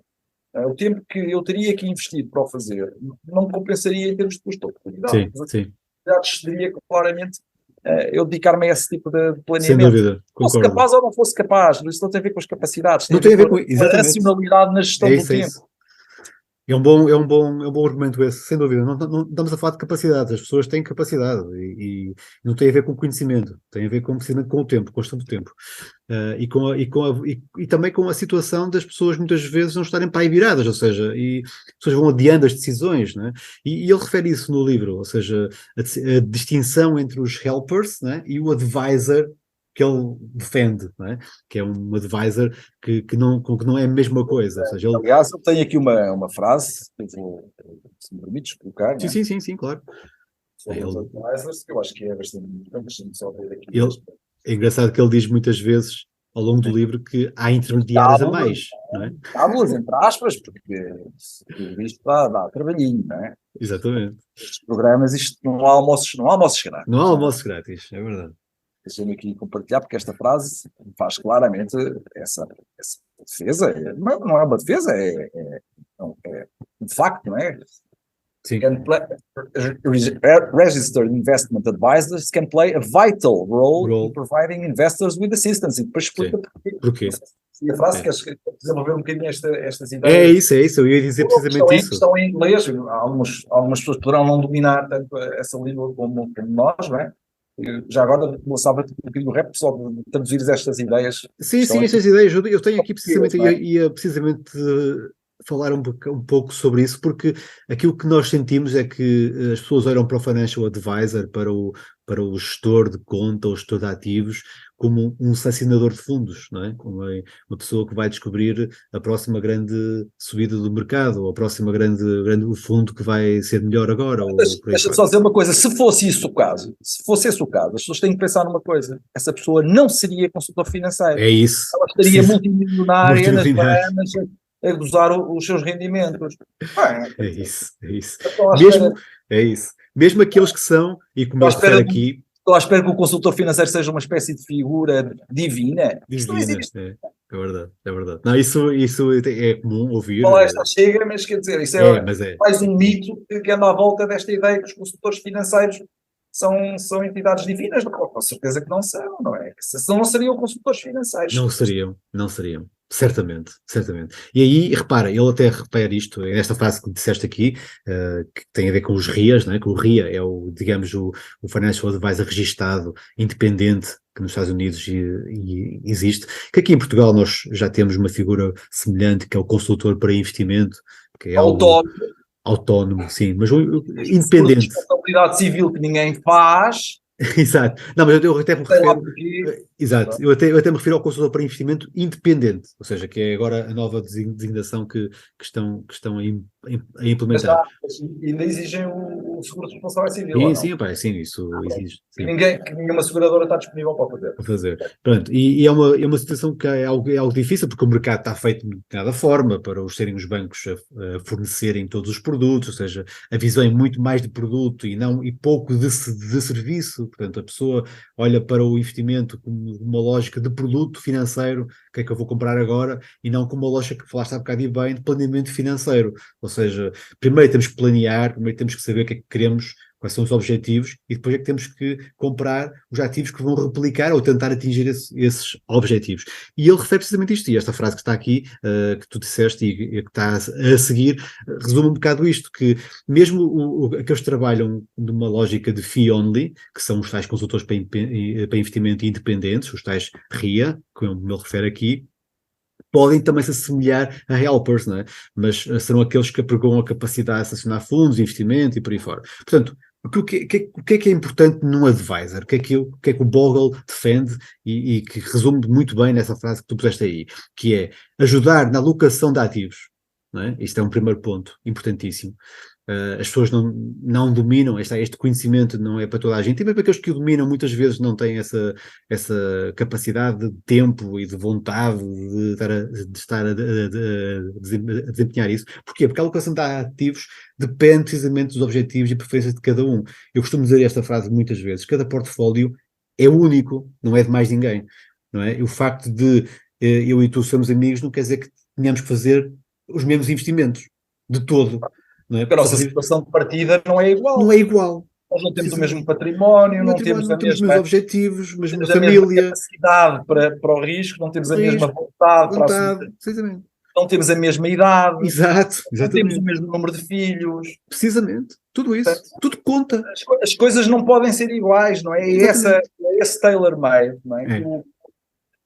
o tempo que eu teria que investir para o fazer não me compensaria em termos de custo de oportunidade.
Sim.
Já decidiria claramente eu dedicar-me a esse tipo de planeamento.
Sem dúvida,
fosse capaz ou não fosse capaz, isso não tem a ver com as capacidades,
tem a ver com
a racionalidade na gestão do tempo.
É um bom argumento esse, sem dúvida. Não estamos a falar de capacidades, as pessoas têm capacidade e não tem a ver com conhecimento, tem a ver precisamente com o tempo, com a gestão do tempo. E também com a situação das pessoas muitas vezes não estarem para aí viradas, ou seja, e as pessoas vão adiando as decisões, não é? E ele refere isso no livro, ou seja, a distinção entre os helpers, não é? E o advisor que ele defende, não é? Que é um advisor que não é a mesma coisa. Ou seja,
aliás, eu tenho aqui uma frase, se me permites colocar.
Sim, claro.
Sobre os advisors, que eu acho que é bastante importante, deixa-me só ver aqui.
É engraçado que ele diz muitas vezes, ao longo do livro, que há intermediários a mais, não é?
Tábulas, entre aspas, porque isto dá trabalhinho, não é?
Exatamente.
Estes programas, isto não há almoços grátis.
Não há almoços grátis, é verdade.
Deixa-me aqui compartilhar, porque esta frase faz claramente essa defesa. Não é uma defesa, é um facto, não é?
Sim.
Registered investment advisors can play a vital role in providing investors with assistance. E depois explica porquê. E a frase queres desenvolver um bocadinho estas ideias?
É isso, eu ia dizer precisamente isso.
Estão em inglês, algumas pessoas poderão não dominar tanto essa língua como nós, não é? Já agora lançava-te um bocadinho o rap só de traduzir estas ideias.
Sim, estas ideias. Eu tenho aqui precisamente, precisamente falar um pouco sobre isso, porque aquilo que nós sentimos é que as pessoas olham para o financial advisor, para o gestor de conta, o gestor de ativos, como um selecionador de fundos, não é? Como uma pessoa que vai descobrir a próxima grande subida do mercado, ou a próxima grande fundo que vai ser melhor agora, ou por aí
Deixa-me
fora.
só dizer uma coisa, se fosse esse o caso, as pessoas têm que pensar numa coisa, essa pessoa não seria consultor financeiro,
É isso.
ela estaria multimilionária nas
Multimilionário.
Bahamas a gozar os seus rendimentos. Bem,
É isso, é isso.
estou à
Mesmo,
espera,
é isso. Mesmo aqueles que são, e como
estou à
ele refere
espera,
aqui,
estou à espera que o consultor financeiro seja uma espécie de figura divina. Isso não
divina,
existe.
é verdade, é verdade. Não, isso é comum ouvir,
Falar esta chega, mas quer dizer, isso é
mas é.
mais um mito que anda à volta desta ideia que os consultores financeiros são entidades divinas. Com certeza que não são, não é? Senão não seriam consultores financeiros.
Não seriam, certamente, certamente. E aí, repara, ele até refere isto, nesta frase que disseste aqui, que tem a ver com os RIAs, não é? Que o RIA é digamos, o Financial Advisor registado, independente, que nos Estados Unidos existe, que aqui em Portugal nós já temos uma figura semelhante, que é o consultor para investimento, que é algo autónomo, sim, mas independente.
Responsabilidade civil que ninguém faz.
Exato. Não, mas eu até me
Sei lá
refiro.
porquê.
Exato. Eu até me refiro ao consultor para investimento independente, ou seja, que é agora a nova designação que estão a implementar.
Mas ainda exigem o seguro de responsabilidade civil, ou
Sim,
não?
sim, pá, sim, isso existe. Sim.
Que nenhuma seguradora está disponível para fazer.
A fazer. Pronto, e é uma situação que é algo difícil, porque o mercado está feito de cada forma para serem os bancos a fornecerem todos os produtos, ou seja, a visão é muito mais de produto e pouco de serviço. Portanto, a pessoa olha para o investimento como uma lógica de produto financeiro, o que é que eu vou comprar agora, e não como uma lógica que falaste há bocado e bem, de planeamento financeiro. Ou seja, primeiro temos que planear, primeiro temos que saber o que é que queremos, quais são os objetivos, e depois é que temos que comprar os ativos que vão replicar ou tentar atingir esses objetivos. E ele refere precisamente isto, e esta frase que está aqui, que tu disseste e que está a seguir, resume um bocado isto, que mesmo aqueles que trabalham numa lógica de fee only, que são os tais consultores para investimento independentes, os tais RIA, como ele refere aqui, podem também se assemelhar a helpers, não é? Mas serão aqueles que apregoam a capacidade de acionar fundos, investimento e por aí fora. Portanto, o que é importante num advisor? O que é que o Bogle defende e que resume muito bem nessa frase que tu puseste aí, que é ajudar na alocação de ativos, não é? Isto é um primeiro ponto importantíssimo. As pessoas não dominam, este conhecimento não é para toda a gente, e mesmo aqueles que o dominam muitas vezes não têm essa capacidade de tempo e de vontade de estar a desempenhar isso. Porquê? Porque a alocação de ativos depende precisamente dos objetivos e preferências de cada um. Eu costumo dizer esta frase muitas vezes: cada portfólio é único, não é de mais ninguém, não é? E o facto de eu e tu sermos amigos não quer dizer que tenhamos que fazer os mesmos investimentos, de todo. Não é?
Porque a nossa situação de partida não é igual.
Não é igual.
Nós não temos o mesmo património, não temos
os mesmos objetivos, a mesma
família.
família.
Capacidade para o risco, não temos a mesma vontade para assumir.
Precisamente.
Não temos a mesma idade.
Exato, exatamente.
Não temos o mesmo número de filhos.
Precisamente. Tudo isso. Portanto, tudo conta.
As coisas não podem ser iguais, não é? É esse tailor-made, não é?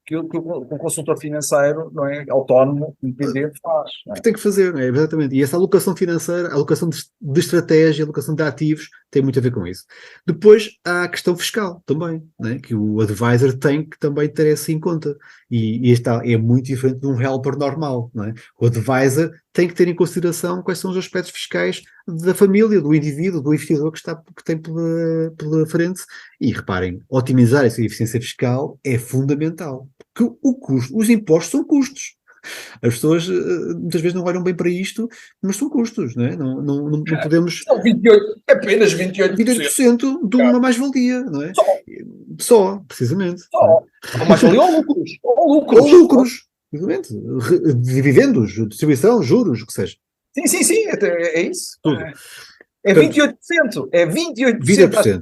Que o consultor financeiro, não é, autónomo, independente, faz. Não é?
Que tem que fazer, não é? Exatamente. E essa alocação financeira, a alocação de estratégia, a alocação de ativos, tem muito a ver com isso. Depois há a questão fiscal também, não é? Que o advisor tem que também ter isso em conta. E é muito diferente de um helper normal, não é? O advisor tem que ter em consideração quais são os aspectos fiscais da família, do indivíduo, do investidor que tem pela frente. E reparem, otimizar essa eficiência fiscal é fundamental. Porque os impostos são custos. As pessoas muitas vezes não olham bem para isto, mas são custos, não é? Não podemos...
São 28, apenas 28%.
28% de uma mais-valia, não é? Só, precisamente.
Só. Ou mais-valia ou lucros.
Ou lucros. Exatamente. Dividendos, distribuição, juros, o que seja.
Sim, é isso.
Tudo.
É 28%. É 28%.
20%.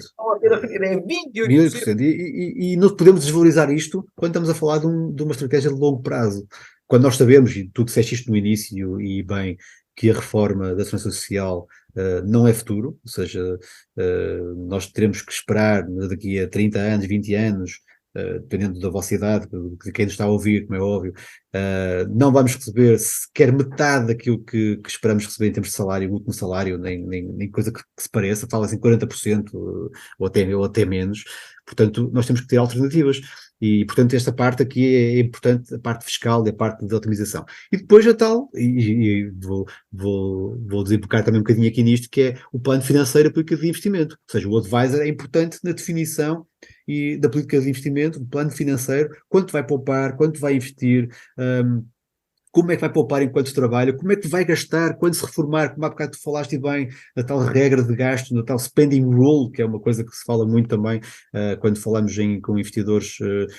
É 28%.
E não podemos desvalorizar isto quando estamos a falar de uma estratégia de longo prazo. Quando nós sabemos, e tu disseste isto no início, e bem, que a reforma da segurança social não é futuro, ou seja, nós teremos que esperar daqui a 30 anos, 20 anos, dependendo da vossa idade, de quem nos está a ouvir, como é óbvio, não vamos receber sequer metade daquilo que esperamos receber em termos de salário, último salário, nem coisa que se pareça, fala-se em 40% ou até menos. Portanto, nós temos que ter alternativas. E, portanto, esta parte aqui é importante, a parte fiscal e a parte de otimização. E depois a tal, e vou desembocar também um bocadinho aqui nisto, que é o plano financeiro e a política de investimento. Ou seja, o advisor é importante na definição e da política de investimento, do plano financeiro, quanto vai poupar, quanto vai investir, como é que vai poupar enquanto trabalha, como é que vai gastar quando se reformar, como há bocado tu falaste bem, a tal regra de gasto, na tal spending rule, que é uma coisa que se fala muito também quando falamos com investidores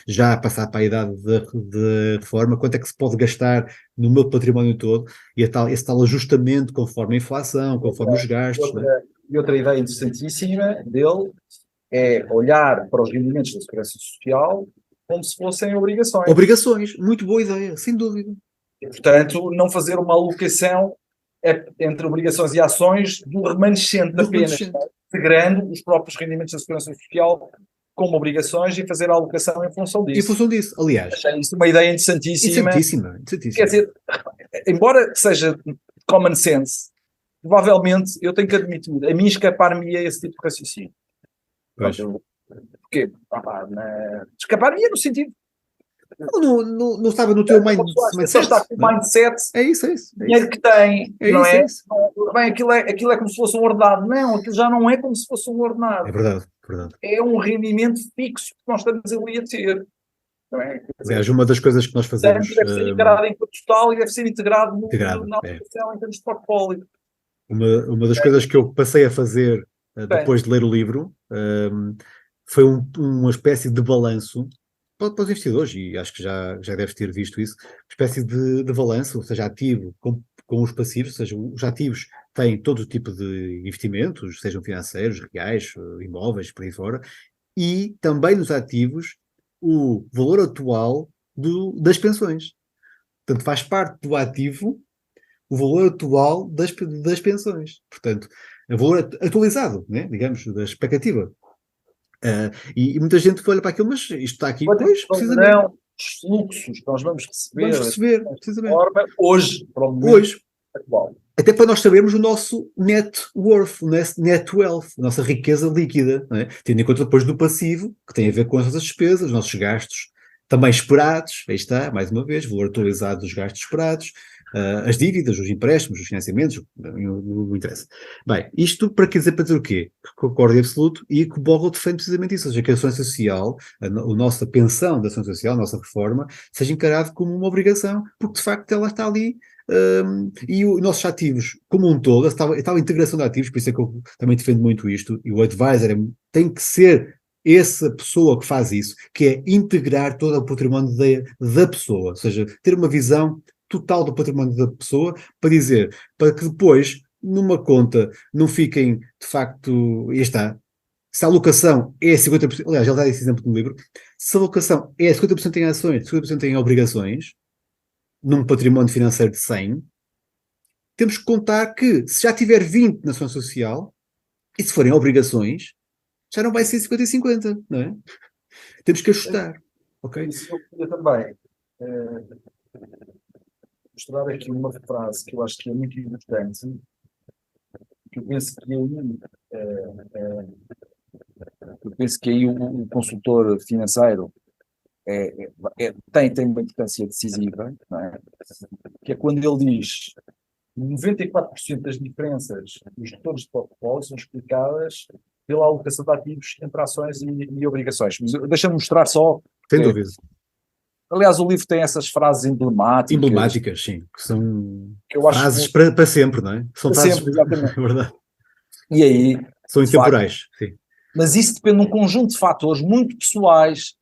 já a passar para a idade de reforma, quanto é que se pode gastar no meu património todo, e esse tal ajustamento conforme a inflação, conforme os gastos.
E outra ideia interessantíssima dele é olhar para os rendimentos da Segurança Social como se fossem obrigações.
Obrigações, muito boa ideia, sem dúvida.
E, portanto, não fazer uma alocação entre obrigações e ações do remanescente apenas, integrando os próprios rendimentos da Segurança Social como obrigações e fazer a alocação em função disso.
Em função disso, aliás.
Achei isso uma ideia interessantíssima. Quer dizer, embora seja common sense, provavelmente eu tenho que admitir, a mim escapar-me-ia esse tipo de raciocínio. Porque escapar-me-ia no sentido.
Não estava no teu mindset.
Só está com o mindset.
É isso.
Dinheiro que tem, não é?
Isso.
Bem, aquilo é como se fosse um ordenado. Não, aquilo já não é como se fosse um ordenado.
É verdade.
É um rendimento fixo que nós estamos ali a ter. Não é?
Aliás, uma das coisas que nós fazemos...
Deve ser integrado em total e deve ser integrado na aplicação em termos de portfólio.
Uma das coisas que eu passei a fazer depois de ler o livro foi uma espécie de balanço para os investidores, e acho que já deves ter visto isso, uma espécie de balanço, ou seja, ativo com os passivos, ou seja, os ativos têm todo o tipo de investimentos, sejam financeiros, reais, imóveis, por aí fora, e também nos ativos o valor atual das pensões. Portanto, faz parte do ativo o valor atual das pensões. Portanto, o valor atualizado, né, digamos, da expectativa. E muita gente olha para aquilo, mas isto está aqui, pois, precisamente.
Não, os fluxos que nós vamos receber
precisamente.
Hoje, para o momento atual.
Até para nós sabermos o nosso net worth, o net wealth, a nossa riqueza líquida, não é? Tendo em conta depois do passivo, que tem a ver com as nossas despesas, os nossos gastos também esperados, aí está, mais uma vez, valor atualizado dos gastos esperados, as dívidas, os empréstimos, os financiamentos, não interessa. Bem, isto para dizer o quê? Concordo em absoluto, e que o Bogle defende precisamente isso, ou seja, que a ação social, a nossa pensão da ação social, a nossa reforma, seja encarada como uma obrigação, porque de facto ela está ali, e os nossos ativos, como um todo, a tal integração de ativos, por isso é que eu também defendo muito isto, e o advisor tem que ser essa pessoa que faz isso, que é integrar todo o património da pessoa, ou seja, ter uma visão total do património da pessoa, para que depois, numa conta, não fiquem, de facto, se a alocação é 50%, aliás, ele dá esse exemplo no livro, se a alocação é 50% em ações, 50% em obrigações, num património financeiro de 100, temos que contar que, se já tiver 20 na ação social, e se forem obrigações, já não vai ser 50 e 50, não é? Temos que ajustar, ok?
Isso eu queria também mostrar aqui uma frase que eu acho que é muito importante, que eu penso que aí o consultor financeiro tem uma importância decisiva, não é? Que é quando ele diz 94% das diferenças dos gestores de portfólio são explicadas pela alocação de ativos entre ações e obrigações. Deixa-me mostrar só.
Sem dúvida.
Aliás, o livro tem essas frases emblemáticas.
Emblemáticas, sim. Que são frases
que...
para sempre, não é? São
para
frases
sempre, exatamente.
É verdade.
E aí...
São intemporais, sim.
Mas isso depende de um conjunto de fatores muito pessoais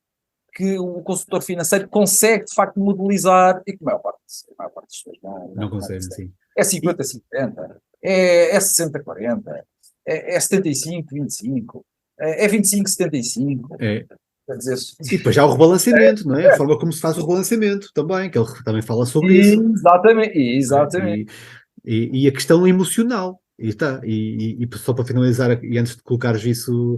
que o consultor financeiro consegue, de facto, modelizar e que a maior parte das pessoas
não consegue, sim.
É 50-50, é 60-40, é 75-25, é 25-75. Quer dizer,
e depois já há o rebalanceamento, não é? A forma como se faz o rebalanceamento também, que ele também fala sobre isso.
Exatamente.
E a questão emocional, E está. E só para finalizar, e antes de colocares isso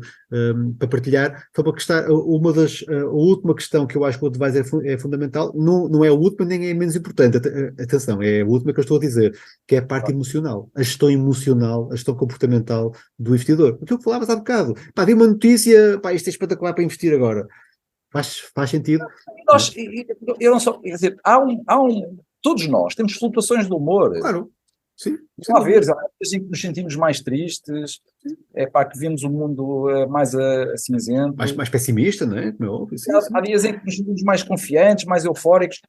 para partilhar, só para questão, a última questão que eu acho que o advice é fundamental, não é a última nem é menos importante, atenção, é a última que eu estou a dizer, que é a parte emocional, a gestão emocional, a gestão comportamental do investidor. O que tu falavas há bocado, pá, vi uma notícia, pá, isto é espetacular para investir agora. Faz sentido?
Nós, eu não sou, quer dizer, todos nós temos flutuações de humor.
Claro, sim.
Há vezes em que nos sentimos mais tristes, que vemos o mundo mais cinzento.
Mais pessimista, não é?
Há dias em que nos sentimos mais confiantes, mais eufóricos.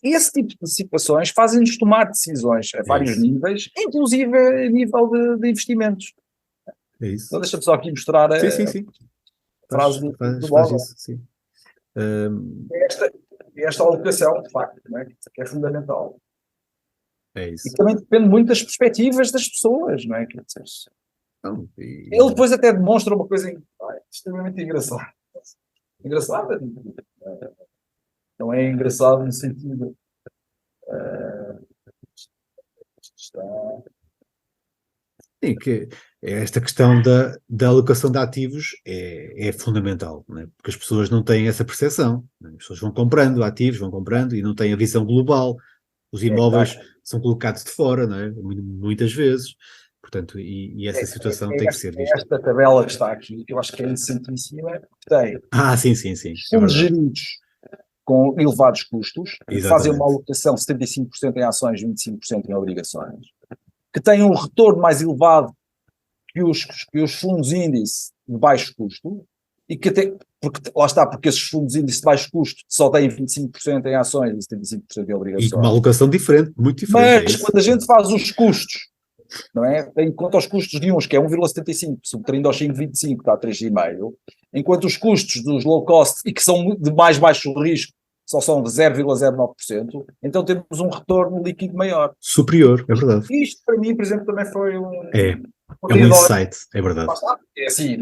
Esse tipo de situações fazem-nos tomar decisões a vários níveis, inclusive a nível de investimentos.
É isso.
Então deixa-me só aqui mostrar a frase do
faz isso, sim.
Esta alocação, de facto, não é? Que é fundamental.
É isso.
E também depende muito das perspectivas das pessoas, não é? Quer dizer, ele depois até demonstra uma coisa extremamente engraçada. Engraçada? Não é engraçado no sentido.
Sim, que esta questão da alocação de ativos é fundamental, não é? Porque as pessoas não têm essa percepção. As pessoas vão comprando ativos, vão comprando e não têm a visão global. Os imóveis são colocados de fora, não é? Muitas vezes. Portanto, e essa situação tem que ser vista.
Esta tabela que está aqui, que eu acho que é interessantíssima, tem
sim.
fundos geridos com elevados custos, que fazem uma alocação 75% em ações, 25% em obrigações, que têm um retorno mais elevado que os fundos índice de baixo custo, e que lá está, porque esses fundos índice de baixo custo só têm 25% em ações e 75% em obrigações.
E com uma alocação diferente, muito diferente.
Mas quando a gente faz os custos, não é? Tem em conta os custos de uns, que é 1,75, subtraindo aos 5,25, está a 3,5, enquanto os custos dos low cost, e que são de mais baixo risco, só são de 0,09%, então temos um retorno líquido maior.
Superior, é verdade.
Isto, para mim, por exemplo, também foi
É um insight, é verdade.
É assim,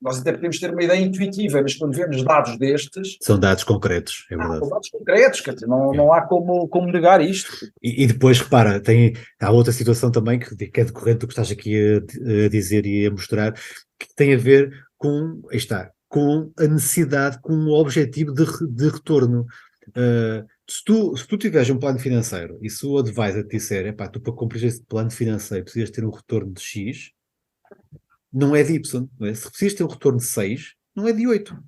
nós até podemos ter uma ideia intuitiva, mas quando vemos dados destes...
São dados concretos, é verdade.
São dados concretos, quer dizer, não há como negar isto.
E depois, repara, há outra situação também que é decorrente do que estás aqui a dizer e a mostrar, que tem a ver com a necessidade, com o objetivo de retorno. Se tu tiveres um plano financeiro e se o advisor te disser, tu para cumprir esse plano financeiro precisas ter um retorno de X, não é de Y, não é? Se precisas ter um retorno de 6, não é de 8. Ou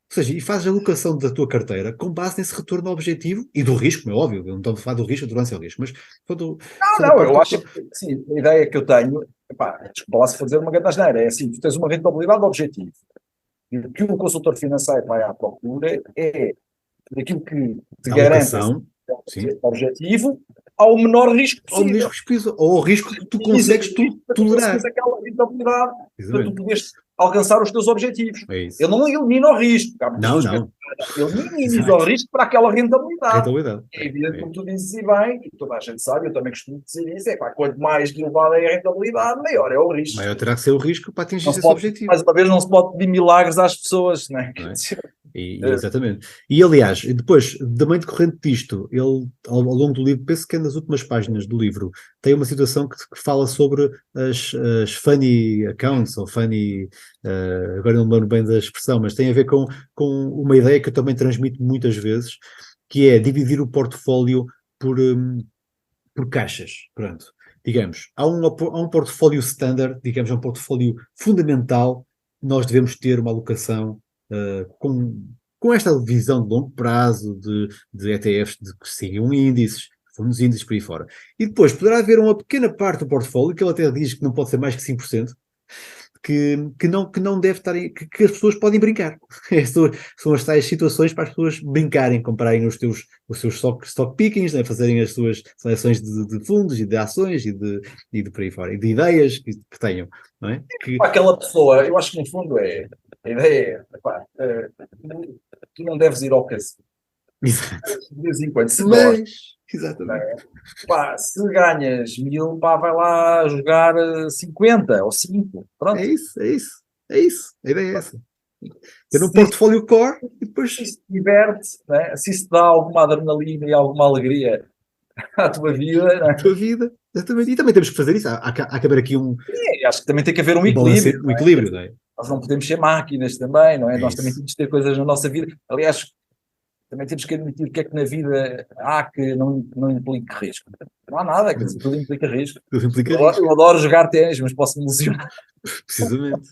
seja, e fazes a alocação da tua carteira com base nesse retorno objetivo e do risco, é óbvio, eu não estou a falar do risco, a tolerância ao risco, mas
eu acho que sim, a ideia que eu tenho, desculpa lá se for dizer uma grande asneira, é assim, tu tens uma rentabilidade objetivo. E o que um consultor financeiro vai à procura é daquilo que te garante esse objetivo ao menor risco possível.
Ou ao risco que tu consegues tolerar.
Aquela rentabilidade para tu poderes alcançar os teus objetivos.
É isso.
Eu não elimino o risco.
Não.
Eu minimizo o risco para aquela rentabilidade.
É
evidente, como tu dizes e bem, e toda a gente sabe, eu também costumo dizer isso, quanto mais elevada é a rentabilidade, maior é o risco.
Maior terá que ser o risco para atingir esse objetivo.
Mais uma vez, não se pode pedir milagres às pessoas, não é?
Exatamente. E aliás, depois, também decorrente disto, ele, ao longo do livro, penso que é nas últimas páginas do livro, tem uma situação que fala sobre as funny accounts, ou funny, agora não me lembro bem da expressão, mas tem a ver com uma ideia que eu também transmito muitas vezes, que é dividir o portfólio por caixas. Pronto. Digamos, há um portfólio standard, digamos, um portfólio fundamental, nós devemos ter uma alocação com esta visão de longo prazo de ETFs que sigam índices, fundos índices por aí fora. E depois poderá haver uma pequena parte do portfólio, que ele até diz que não pode ser mais que 5%, que não deve estar, que as pessoas podem brincar. São as tais situações para as pessoas brincarem, comprarem os seus stock pickings, né, fazerem as suas seleções de fundos e de ações e de por aí fora, e de ideias que tenham. Não é?
Aquela pessoa, eu acho que no fundo a ideia é, tu não deves ir ao cassino.
Exato.
De vez em quando, se
exatamente.
Se ganhas 1.000, vai lá jogar 50 ou 5. Pronto.
É isso. A ideia é essa. Ter um portfólio core e depois...
Se te diverte, né? Se isso dá alguma adrenalina e alguma alegria à tua vida.
À tua vida, Exatamente. E também temos que fazer isso. Há que haver aqui
Acho que também tem que haver um
balance,
equilíbrio.
um equilíbrio, não é?
Nós não podemos ser máquinas também, não é?
É
Nós
isso.
também temos que ter coisas na nossa vida. Aliás, também temos que admitir o que é que na vida há que não implique risco. Não há nada, quer dizer, tudo implica risco.
Tudo implica
Eu
risco.
adoro jogar ténis, mas posso me lesionar.
Precisamente.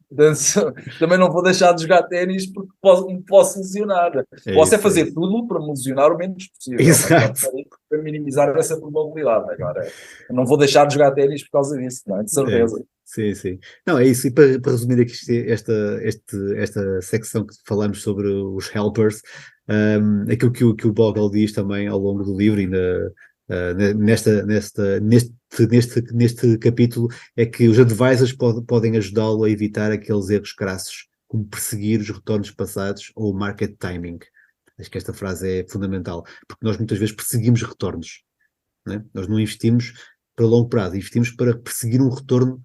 Portanto, também não vou deixar de jogar ténis porque me posso lesionar. Posso
isso,
fazer tudo para me lesionar o menos possível.
Exato.
Para minimizar essa probabilidade. Agora, eu não vou deixar de jogar ténis por causa disso, não é? De certeza.
Sim. Não, é isso. E para resumir aqui esta secção que falamos sobre os helpers, aquilo que o Bogle diz também ao longo do livro e neste capítulo é que os advisors podem ajudá-lo a evitar aqueles erros crassos, como perseguir os retornos passados ou o market timing. Acho que esta frase é fundamental, porque nós muitas vezes perseguimos retornos, não é? Nós não investimos para longo prazo, investimos para perseguir um retorno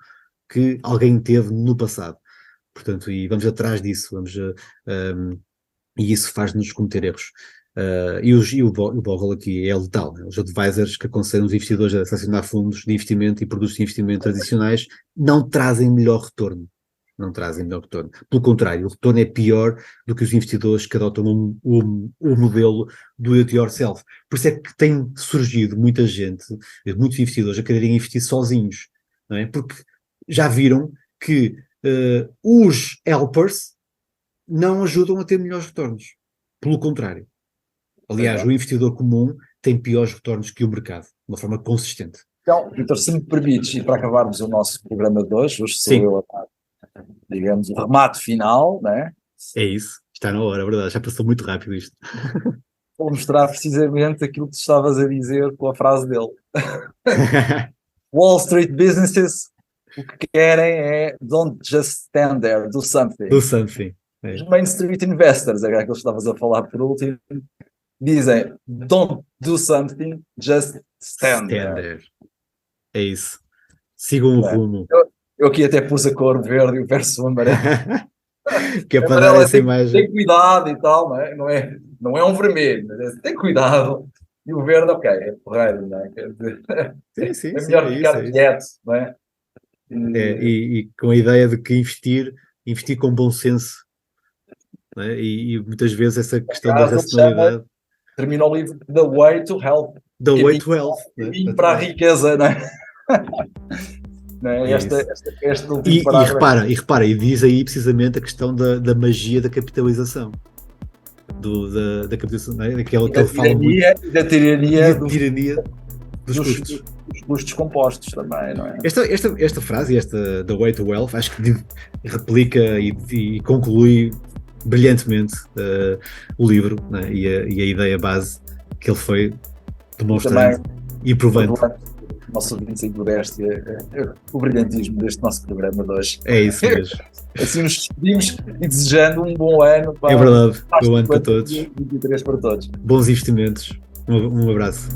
que alguém teve no passado. Portanto, e vamos atrás disso, e isso faz-nos cometer erros. O Bogle aqui é letal, né? Os advisors que aconselham os investidores a selecionar fundos de investimento e produtos de investimento tradicionais não trazem melhor retorno. Pelo contrário, o retorno é pior do que os investidores que adotam o modelo do it yourself. Por isso é que tem surgido muita gente, muitos investidores a quererem investir sozinhos, não é? Porque já viram que os helpers não ajudam a ter melhores retornos. Pelo contrário. Aliás, o investidor comum tem piores retornos que o mercado, de uma forma consistente.
Então, Vítor, se me permites, e para acabarmos o nosso programa de hoje sou eu a dar, digamos, o remate final, não é?
É isso, está na hora, é verdade, já passou muito rápido isto.
Vou mostrar precisamente aquilo que tu estavas a dizer com a frase dele. Wall Street businesses, o que querem é don't just stand there, do something.
Do something. É.
Os Main Street Investors, é aquilo que estavas a falar por último, dizem don't do something, just stand there.
É isso. Sigam o rumo.
Eu aqui até pus a cor verde e o verso amarelo.
Que é para dar essa imagem.
Tem cuidado e tal, não é? Não é um vermelho, mas tem cuidado. E o verde, ok, é porreiro, não é?
Sim,
é melhor ficar quieto, não é?
E com a ideia de que investir com bom senso, não é? E muitas vezes essa questão da racionalidade.
Termina o livro The Way to Help.
The Way to Wealth.
Caminho para a riqueza, não é? Não é? Este último
parágrafo. E repara, e diz aí precisamente a questão da magia da capitalização. Da capitalização, não é? Que é o que ele fala muito.
Da tirania
dos custos.
Dos custos compostos também, não é?
Esta frase, esta The Way to Wealth, acho que replica e conclui brilhantemente o livro, né? e a ideia base que ele foi demonstrando e provando.
Nosso 25 do Beste, o brilhantismo deste nosso programa de hoje.
É isso mesmo.
Assim nos despedimos e desejando um bom ano.
É verdade, bom ano para todos.
23 para todos.
Bons investimentos. Um abraço.